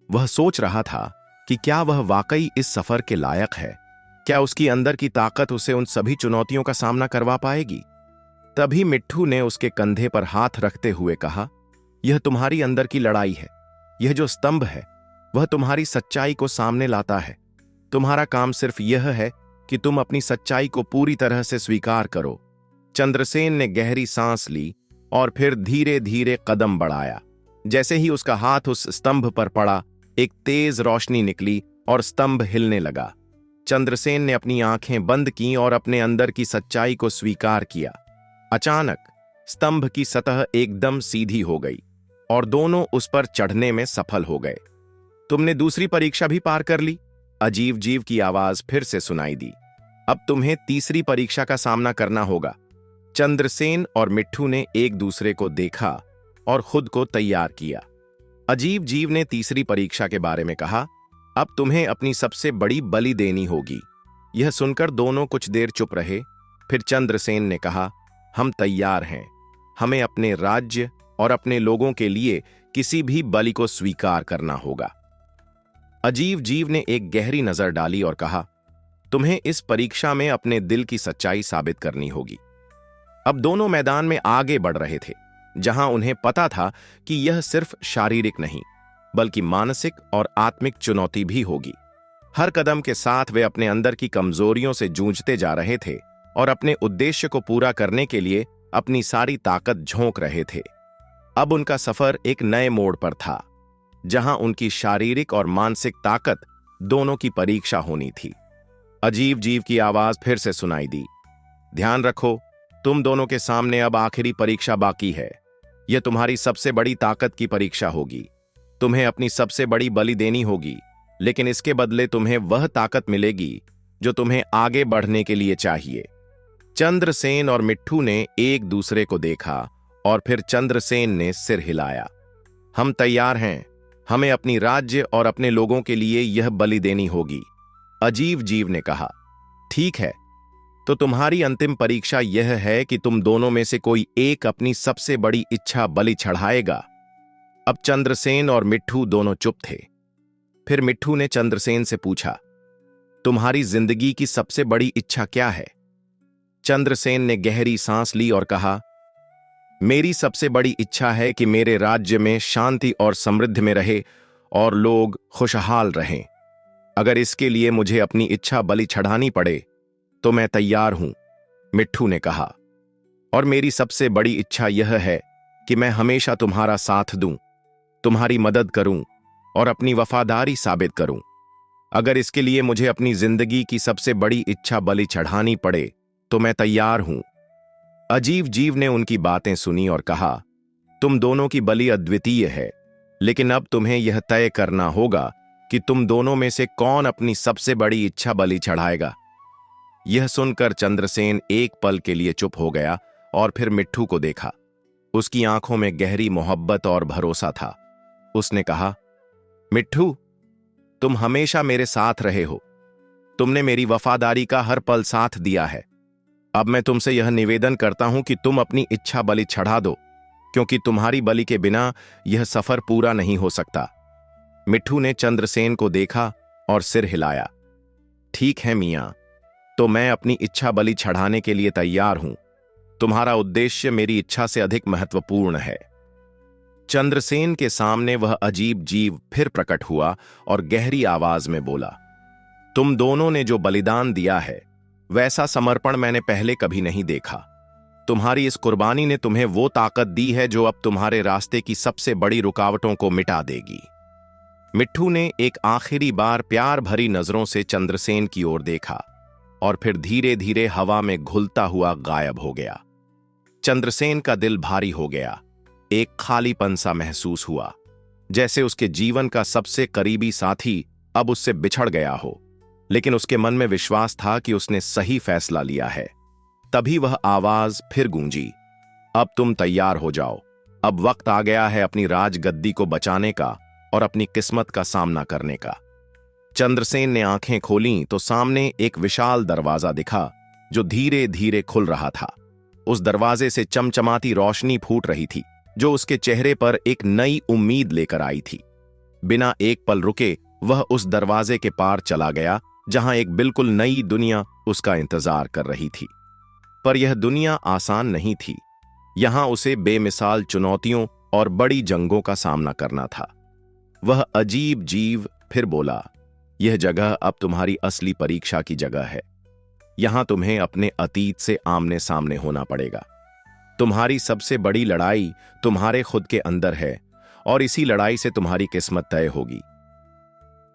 वह सोच रहा था कि क्या वह वाकई इस सफर के लायक है? क्या उसकी अंदर की ताकत उसे उन सभी चुनौतियों का सामना करवा पाएगी? तभी मिट्ठू ने उसके कंधे पर हाथ रखते हुए कहा, यह तुम्हारी अंदर की लड़ाई है। यह जो स्तंभ है वह तुम्हारी सच्चाई को सामने लाता है। तुम्हारा काम सिर्फ यह है कि तुम अपनी सच्चाई को पूरी तरह से स्वीकार करो। चंद्रसेन ने गहरी सांस ली और फिर धीरे धीरे कदम बढ़ाया। जैसे ही उसका हाथ उस स्तंभ पर पड़ा, एक तेज रोशनी निकली और स्तंभ हिलने लगा। चंद्रसेन ने अपनी आंखें बंद की और अपने अंदर की सच्चाई को स्वीकार किया। अचानक स्तंभ की सतह एकदम सीधी हो गई और दोनों उस पर चढ़ने में सफल हो गए। तुमने दूसरी परीक्षा भी पार कर ली, अजीब जीव की आवाज फिर से सुनाई दी। अब तुम्हें तीसरी परीक्षा का सामना करना होगा। चंद्रसेन और मिट्ठू ने एक दूसरे को देखा और खुद को तैयार किया। अजीब जीव ने तीसरी परीक्षा के बारे में कहा, अब तुम्हें अपनी सबसे बड़ी बलि देनी होगी। यह सुनकर दोनों कुछ देर चुप रहे। फिर चंद्रसेन ने कहा, हम तैयार हैं। हमें अपने राज्य और अपने लोगों के लिए किसी भी बलि को स्वीकार करना होगा। अजीब जीव ने एक गहरी नजर डाली और कहा, तुम्हें इस परीक्षा में अपने दिल की सच्चाई साबित करनी होगी। अब दोनों मैदान में आगे बढ़ रहे थे, जहां उन्हें पता था कि यह सिर्फ शारीरिक नहीं, बल्कि मानसिक और आत्मिक चुनौती भी होगी। हर कदम के साथ वे अपने अंदर की कमजोरियों से जूझते जा रहे थे और अपने उद्देश्य को पूरा करने के लिए अपनी सारी ताकत झोंक रहे थे। अब उनका सफर एक नए मोड़ पर था, जहां उनकी शारीरिक और मानसिक ताकत दोनों की परीक्षा होनी थी। अजीब जीव की आवाज फिर से सुनाई दी, ध्यान रखो, तुम दोनों के सामने अब आखिरी परीक्षा बाकी है। यह तुम्हारी सबसे बड़ी ताकत की परीक्षा होगी। तुम्हें अपनी सबसे बड़ी बलि देनी होगी, लेकिन इसके बदले तुम्हें वह ताकत मिलेगी जो तुम्हें आगे बढ़ने के लिए चाहिए। चंद्रसेन और मिट्ठू ने एक दूसरे को देखा और फिर चंद्रसेन ने सिर हिलाया। हम तैयार हैं। हमें अपनी राज्य और अपने लोगों के लिए यह बलि देनी होगी, अजीब जीव ने कहा। ठीक है, तो तुम्हारी अंतिम परीक्षा यह है कि तुम दोनों में से कोई एक अपनी सबसे बड़ी इच्छा बलि चढ़ाएगा। अब चंद्रसेन और मिट्ठू दोनों चुप थे। फिर मिट्ठू ने चंद्रसेन से पूछा, तुम्हारी जिंदगी की सबसे बड़ी इच्छा क्या है? चंद्रसेन ने गहरी सांस ली और कहा, मेरी सबसे बड़ी इच्छा है कि मेरे राज्य में शांति और समृद्धि में रहे और लोग खुशहाल रहें। अगर इसके लिए मुझे अपनी इच्छा बलि चढ़ानी पड़े तो मैं तैयार हूं, मिट्ठू ने कहा। और मेरी सबसे बड़ी इच्छा यह है कि मैं हमेशा तुम्हारा साथ दूं, तुम्हारी मदद करूं और अपनी वफादारी साबित करूं। अगर इसके लिए मुझे अपनी जिंदगी की सबसे बड़ी इच्छा बलि चढ़ानी पड़े तो मैं तैयार हूं। अजीब जीव ने उनकी बातें सुनी और कहा, तुम दोनों की बलि अद्वितीय है, लेकिन अब तुम्हें यह तय करना होगा कि तुम दोनों में से कौन अपनी सबसे बड़ी इच्छा बलि चढ़ाएगा। यह सुनकर चंद्रसेन एक पल के लिए चुप हो गया और फिर मिट्ठू को देखा। उसकी आंखों में गहरी मोहब्बत और भरोसा था। उसने कहा, मिट्ठू, तुम हमेशा मेरे साथ रहे हो। तुमने मेरी वफादारी का हर पल साथ दिया है। अब मैं तुमसे यह निवेदन करता हूं कि तुम अपनी इच्छा बलि चढ़ा दो, क्योंकि तुम्हारी बलि के बिना यह सफर पूरा नहीं हो सकता। मिट्ठू ने चंद्रसेन को देखा और सिर हिलाया। ठीक है मियां, तो मैं अपनी इच्छा बलि चढ़ाने के लिए तैयार हूं। तुम्हारा उद्देश्य मेरी इच्छा से अधिक महत्वपूर्ण है। चंद्रसेन के सामने वह अजीब जीव फिर प्रकट हुआ और गहरी आवाज में बोला, तुम दोनों ने जो बलिदान दिया है वैसा समर्पण मैंने पहले कभी नहीं देखा। तुम्हारी इस कुर्बानी ने तुम्हें वो ताकत दी है जो अब तुम्हारे रास्ते की सबसे बड़ी रुकावटों को मिटा देगी। मिट्ठू ने एक आखिरी बार प्यार भरी नजरों से चंद्रसेन की ओर देखा और फिर धीरे धीरे हवा में घुलता हुआ गायब हो गया। चंद्रसेन का दिल भारी हो गया। एक खालीपन सा महसूस हुआ, जैसे उसके जीवन का सबसे करीबी साथी अब उससे बिछड़ गया हो। लेकिन उसके मन में विश्वास था कि उसने सही फैसला लिया है। तभी वह आवाज फिर गूंजी, अब तुम तैयार हो जाओ। अब वक्त आ गया है अपनी राजगद्दी को बचाने का और अपनी किस्मत का सामना करने का। चंद्रसेन ने आंखें खोलीं तो सामने एक विशाल दरवाजा दिखा जो धीरे धीरे खुल रहा था। उस दरवाजे से चमचमाती रोशनी फूट रही थी जो उसके चेहरे पर एक नई उम्मीद लेकर आई थी। बिना एक पल रुके वह उस दरवाजे के पार चला गया जहां एक बिल्कुल नई दुनिया उसका इंतजार कर रही थी। पर यह दुनिया आसान नहीं थी। यहां उसे बेमिसाल चुनौतियों और बड़ी जंगों का सामना करना था। वह अजीब जीव फिर बोला, यह जगह अब तुम्हारी असली परीक्षा की जगह है। यहां तुम्हें अपने अतीत से आमने सामने होना पड़ेगा। तुम्हारी सबसे बड़ी लड़ाई तुम्हारे खुद के अंदर है और इसी लड़ाई से तुम्हारी किस्मत तय होगी।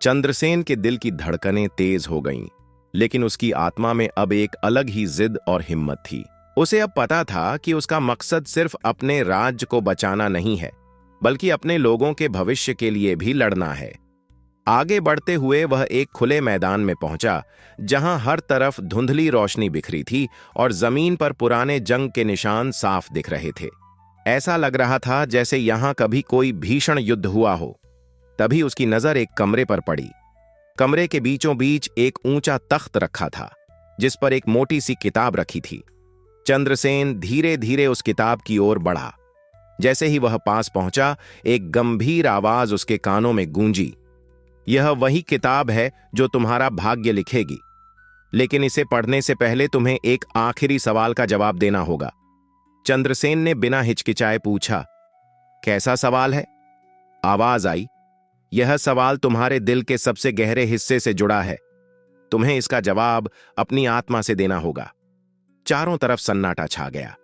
चंद्रसेन के दिल की धड़कनें तेज हो गईं, लेकिन उसकी आत्मा में अब एक अलग ही जिद और हिम्मत थी। उसे अब पता था कि उसका मकसद सिर्फ अपने राज्य को बचाना नहीं है, बल्कि अपने लोगों के भविष्य के लिए भी लड़ना है। आगे बढ़ते हुए वह एक खुले मैदान में पहुंचा जहां हर तरफ धुंधली रोशनी बिखरी थी और जमीन पर पुराने जंग के निशान साफ दिख रहे थे। ऐसा लग रहा था जैसे यहां कभी कोई भीषण युद्ध हुआ हो। तभी उसकी नजर एक कमरे पर पड़ी। कमरे के बीचों बीच एक ऊंचा तख्त रखा था जिस पर एक मोटी सी किताब रखी थी। चंद्रसेन धीरे धीरे उस किताब की ओर बढ़ा। जैसे ही वह पास पहुंचा, एक गंभीर आवाज उसके कानों में गूंजी, यह वही किताब है जो तुम्हारा भाग्य लिखेगी, लेकिन इसे पढ़ने से पहले तुम्हें एक आखिरी सवाल का जवाब देना होगा। चंद्रसेन ने बिना हिचकिचाए पूछा, कैसा सवाल है? आवाज आई, यह सवाल तुम्हारे दिल के सबसे गहरे हिस्से से जुड़ा है। तुम्हें इसका जवाब अपनी आत्मा से देना होगा। चारों तरफ सन्नाटा छा गया।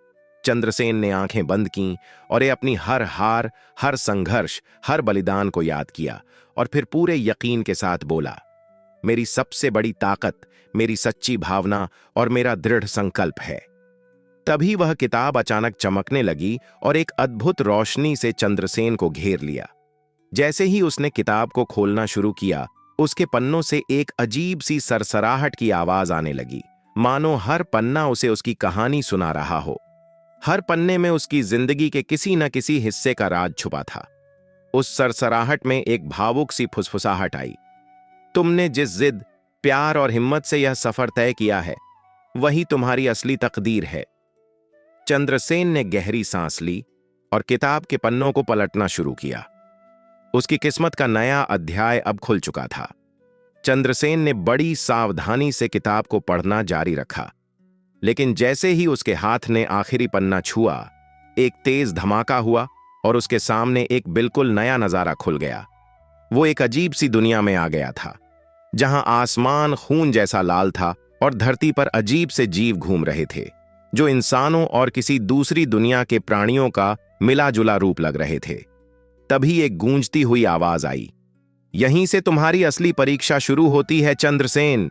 चंद्रसेन ने आंखें बंद कीं और अपनी हर हार, हर संघर्ष, हर बलिदान को याद किया और फिर पूरे यकीन के साथ बोला, मेरी सबसे बड़ी ताकत मेरी सच्ची भावना और मेरा दृढ़ संकल्प है। तभी वह किताब अचानक चमकने लगी और एक अद्भुत रोशनी से चंद्रसेन को घेर लिया। जैसे ही उसने किताब को खोलना शुरू किया, उसके पन्नों से एक अजीब सी सरसराहट की आवाज आने लगी, मानो हर पन्ना उसे उसकी कहानी सुना रहा हो। हर पन्ने में उसकी जिंदगी के किसी न किसी हिस्से का राज छुपा था। उस सरसराहट में एक भावुक सी फुसफुसाहट आई। तुमने जिस जिद, प्यार और हिम्मत से यह सफर तय किया है, वही तुम्हारी असली तकदीर है। चंद्रसेन ने गहरी सांस ली और किताब के पन्नों को पलटना शुरू किया। उसकी किस्मत का नया अध्याय अब खुल चुका था। चंद्रसेन ने बड़ी सावधानी से किताब को पढ़ना जारी रखा, लेकिन जैसे ही उसके हाथ ने आखिरी पन्ना छुआ, एक तेज धमाका हुआ और उसके सामने एक बिल्कुल नया नजारा खुल गया। वो एक अजीब सी दुनिया में आ गया था, जहां आसमान खून जैसा लाल था और धरती पर अजीब से जीव घूम रहे थे, जो इंसानों और किसी दूसरी दुनिया के प्राणियों का मिला जुला रूप लग रहे थे। तभी एक गूंजती हुई आवाज आई, यहीं से तुम्हारी असली परीक्षा शुरू होती है चंद्रसेन।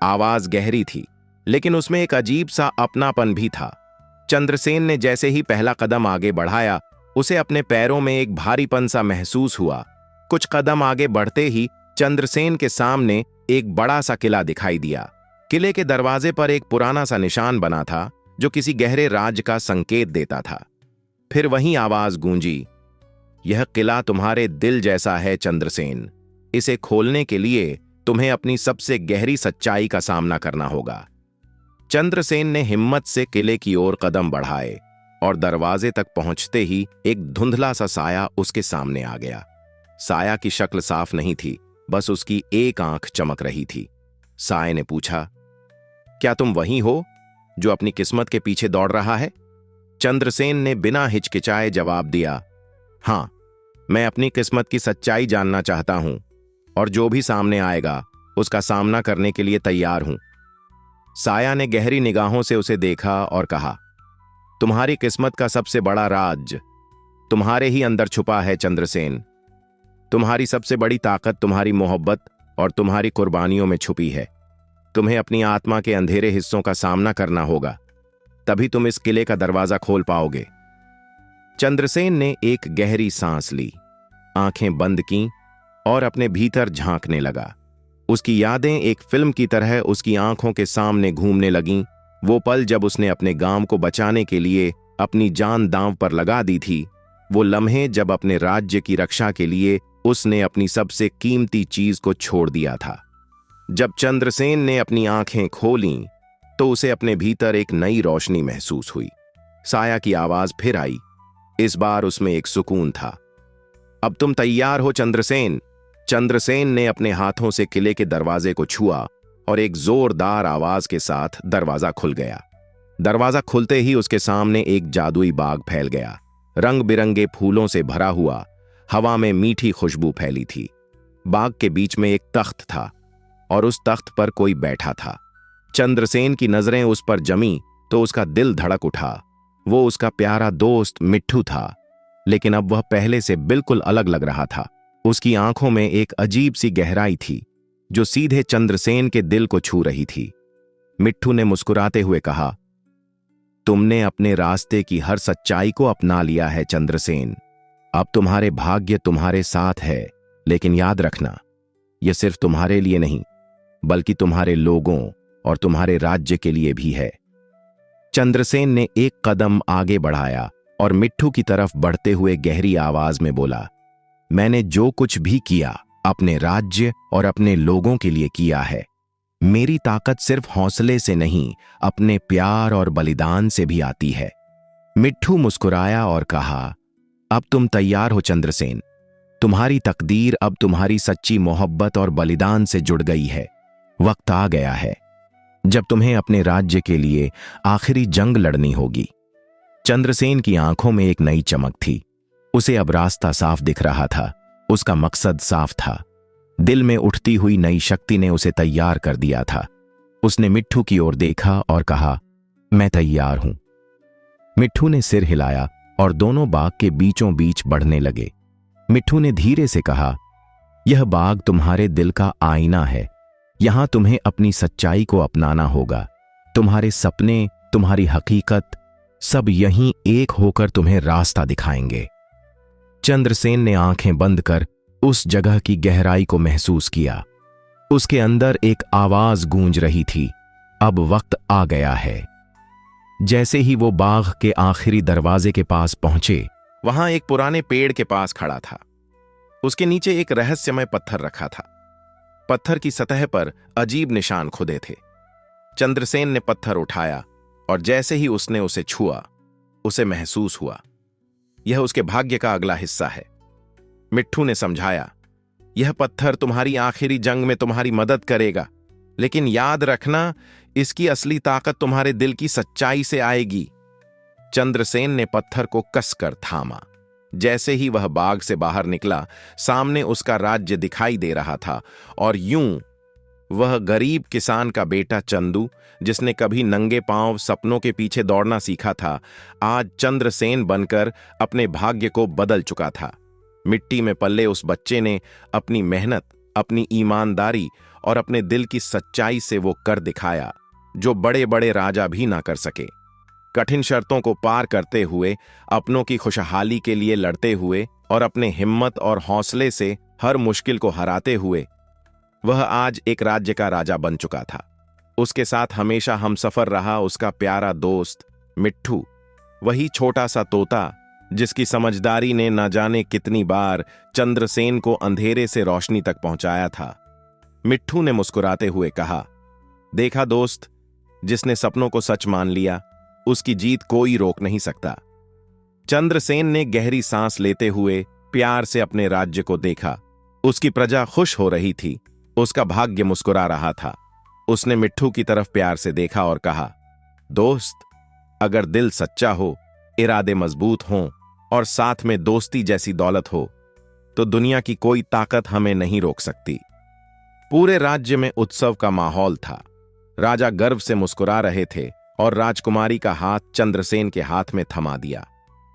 आवाज गहरी थी, लेकिन उसमें एक अजीब सा अपनापन भी था। चंद्रसेन ने जैसे ही पहला कदम आगे बढ़ाया, उसे अपने पैरों में एक भारीपन सा महसूस हुआ। कुछ कदम आगे बढ़ते ही चंद्रसेन के सामने एक बड़ा सा किला दिखाई दिया। किले के दरवाजे पर एक पुराना सा निशान बना था, जो किसी गहरे राज का संकेत देता था। फिर वही आवाज गूंजी, यह किला तुम्हारे दिल जैसा है चंद्रसेन। इसे खोलने के लिए तुम्हें अपनी सबसे गहरी सच्चाई का सामना करना होगा। चंद्रसेन ने हिम्मत से किले की ओर कदम बढ़ाए और दरवाजे तक पहुंचते ही एक धुंधला सा साया उसके सामने आ गया। साया की शक्ल साफ नहीं थी, बस उसकी एक आंख चमक रही थी। साये ने पूछा, क्या तुम वही हो जो अपनी किस्मत के पीछे दौड़ रहा है? चंद्रसेन ने बिना हिचकिचाए जवाब दिया, हाँ, मैं अपनी किस्मत की सच्चाई जानना चाहता हूं और जो भी सामने आएगा उसका सामना करने के लिए तैयार हूं। साया ने गहरी निगाहों से उसे देखा और कहा, तुम्हारी किस्मत का सबसे बड़ा राज तुम्हारे ही अंदर छुपा है चंद्रसेन। तुम्हारी सबसे बड़ी ताकत तुम्हारी मोहब्बत और तुम्हारी कुर्बानियों में छुपी है। तुम्हें अपनी आत्मा के अंधेरे हिस्सों का सामना करना होगा, तभी तुम इस किले का दरवाजा खोल पाओगे। चंद्रसेन ने एक गहरी सांस ली, आंखें बंद कीं और अपने भीतर झांकने लगा। उसकी यादें एक फिल्म की तरह उसकी आंखों के सामने घूमने लगीं। वो पल जब उसने अपने गांव को बचाने के लिए अपनी जान दांव पर लगा दी थी, वो लम्हे जब अपने राज्य की रक्षा के लिए उसने अपनी सबसे कीमती चीज को छोड़ दिया था। जब चंद्रसेन ने अपनी आंखें खोलीं, तो उसे अपने भीतर एक नई रोशनी महसूस हुई। साया की आवाज फिर आई, इस बार उसमें एक सुकून था। अब तुम तैयार हो चंद्रसेन? चंद्रसेन ने अपने हाथों से किले के दरवाजे को छुआ और एक जोरदार आवाज के साथ दरवाजा खुल गया। दरवाजा खुलते ही उसके सामने एक जादुई बाग फैल गया, रंग बिरंगे फूलों से भरा हुआ। हवा में मीठी खुशबू फैली थी। बाग के बीच में एक तख्त था और उस तख्त पर कोई बैठा था। चंद्रसेन की नजरें उस पर जमी तो उसका दिल धड़क उठा। वो उसका प्यारा दोस्त मिट्ठू था, लेकिन अब वह पहले से बिल्कुल अलग लग रहा था। उसकी आंखों में एक अजीब सी गहराई थी, जो सीधे चंद्रसेन के दिल को छू रही थी। मिट्ठू ने मुस्कुराते हुए कहा, तुमने अपने रास्ते की हर सच्चाई को अपना लिया है चंद्रसेन। अब तुम्हारे भाग्य तुम्हारे साथ है, लेकिन याद रखना, यह सिर्फ तुम्हारे लिए नहीं, बल्कि तुम्हारे लोगों और तुम्हारे राज्य के लिए भी है। चंद्रसेन ने एक कदम आगे बढ़ाया और मिट्ठू की तरफ बढ़ते हुए गहरी आवाज में बोला, मैंने जो कुछ भी किया अपने राज्य और अपने लोगों के लिए किया है। मेरी ताकत सिर्फ हौसले से नहीं, अपने प्यार और बलिदान से भी आती है। मिट्ठू मुस्कुराया और कहा, अब तुम तैयार हो चंद्रसेन। तुम्हारी तकदीर अब तुम्हारी सच्ची मोहब्बत और बलिदान से जुड़ गई है। वक्त आ गया है जब तुम्हें अपने राज्य के लिए आखिरी जंग लड़नी होगी। चंद्रसेन की आंखों में एक नई चमक थी। उसे अब रास्ता साफ दिख रहा था। उसका मकसद साफ था। दिल में उठती हुई नई शक्ति ने उसे तैयार कर दिया था। उसने मिट्ठू की ओर देखा और कहा, मैं तैयार हूं। मिट्ठू ने सिर हिलाया और दोनों बाग के बीचों बीच बढ़ने लगे। मिट्ठू ने धीरे से कहा, यह बाग तुम्हारे दिल का आईना है। यहां तुम्हें अपनी सच्चाई को अपनाना होगा। तुम्हारे सपने, तुम्हारी हकीकत सब यहीं एक होकर तुम्हें रास्ता दिखाएंगे। चंद्रसेन ने आंखें बंद कर उस जगह की गहराई को महसूस किया। उसके अंदर एक आवाज गूंज रही थी, अब वक्त आ गया है। जैसे ही वो बाग के आखिरी दरवाजे के पास पहुंचे, वहां एक पुराने पेड़ के पास खड़ा था। उसके नीचे एक रहस्यमय पत्थर रखा था। पत्थर की सतह पर अजीब निशान खुदे थे। चंद्रसेन ने पत्थर उठाया और जैसे ही उसने उसे छुआ, उसे महसूस हुआ यह उसके भाग्य का अगला हिस्सा है। मिट्ठू ने समझाया, यह पत्थर तुम्हारी आखिरी जंग में तुम्हारी मदद करेगा, लेकिन याद रखना, इसकी असली ताकत तुम्हारे दिल की सच्चाई से आएगी। चंद्रसेन ने पत्थर को कसकर थामा। जैसे ही वह बाग से बाहर निकला, सामने उसका राज्य दिखाई दे रहा था और यूं वह गरीब किसान का बेटा चंदू, जिसने कभी नंगे पांव सपनों के पीछे दौड़ना सीखा था, आज चंद्रसेन बनकर अपने भाग्य को बदल चुका था। मिट्टी में पले उस बच्चे ने अपनी मेहनत, अपनी ईमानदारी और अपने दिल की सच्चाई से वो कर दिखाया जो बड़े बड़े राजा भी ना कर सके। कठिन शर्तों को पार करते हुए, अपनों की खुशहाली के लिए लड़ते हुए और अपने हिम्मत और हौसले से हर मुश्किल को हराते हुए वह आज एक राज्य का राजा बन चुका था। उसके साथ हमेशा हमसफर रहा उसका प्यारा दोस्त मिट्ठू, वही छोटा सा तोता जिसकी समझदारी ने न जाने कितनी बार चंद्रसेन को अंधेरे से रोशनी तक पहुंचाया था। मिट्ठू ने मुस्कुराते हुए कहा, देखा दोस्त, जिसने सपनों को सच मान लिया, उसकी जीत कोई रोक नहीं सकता। चंद्रसेन ने गहरी सांस लेते हुए प्यार से अपने राज्य को देखा। उसकी प्रजा खुश हो रही थी, उसका भाग्य मुस्कुरा रहा था। उसने मिट्ठू की तरफ प्यार से देखा और कहा, दोस्त, अगर दिल सच्चा हो, इरादे मजबूत हों और साथ में दोस्ती जैसी दौलत हो, तो दुनिया की कोई ताकत हमें नहीं रोक सकती। पूरे राज्य में उत्सव का माहौल था। राजा गर्व से मुस्कुरा रहे थे और राजकुमारी का हाथ चंद्रसेन के हाथ में थमा दिया।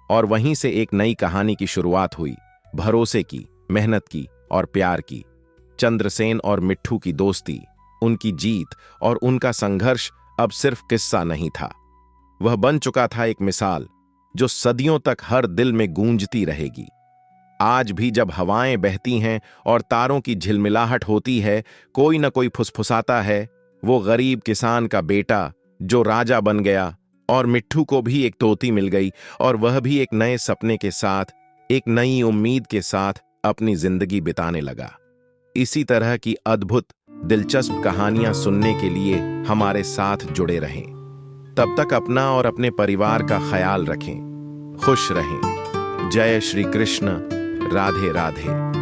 और वहीं से एक नई कहानी की शुरुआत हुई, भरोसे की, मेहनत की और प्यार की। चंद्रसेन और मिट्ठू की दोस्ती, उनकी जीत और उनका संघर्ष अब सिर्फ किस्सा नहीं था, वह बन चुका था एक मिसाल जो सदियों तक हर दिल में गूंजती रहेगी। आज भी जब हवाएं बहती हैं और तारों की झिलमिलाहट होती है, कोई न कोई फुसफुसाता है, वो गरीब किसान का बेटा जो राजा बन गया। और मिट्ठू को भी एक तोती मिल गई और वह भी एक नए सपने के साथ, एक नई उम्मीद के साथ अपनी जिंदगी बिताने लगा। इसी तरह की अद्भुत, दिलचस्प कहानियां सुनने के लिए हमारे साथ जुड़े रहें। तब तक अपना और अपने परिवार का ख्याल रखें। खुश रहें। जय श्री कृष्ण। राधे राधे।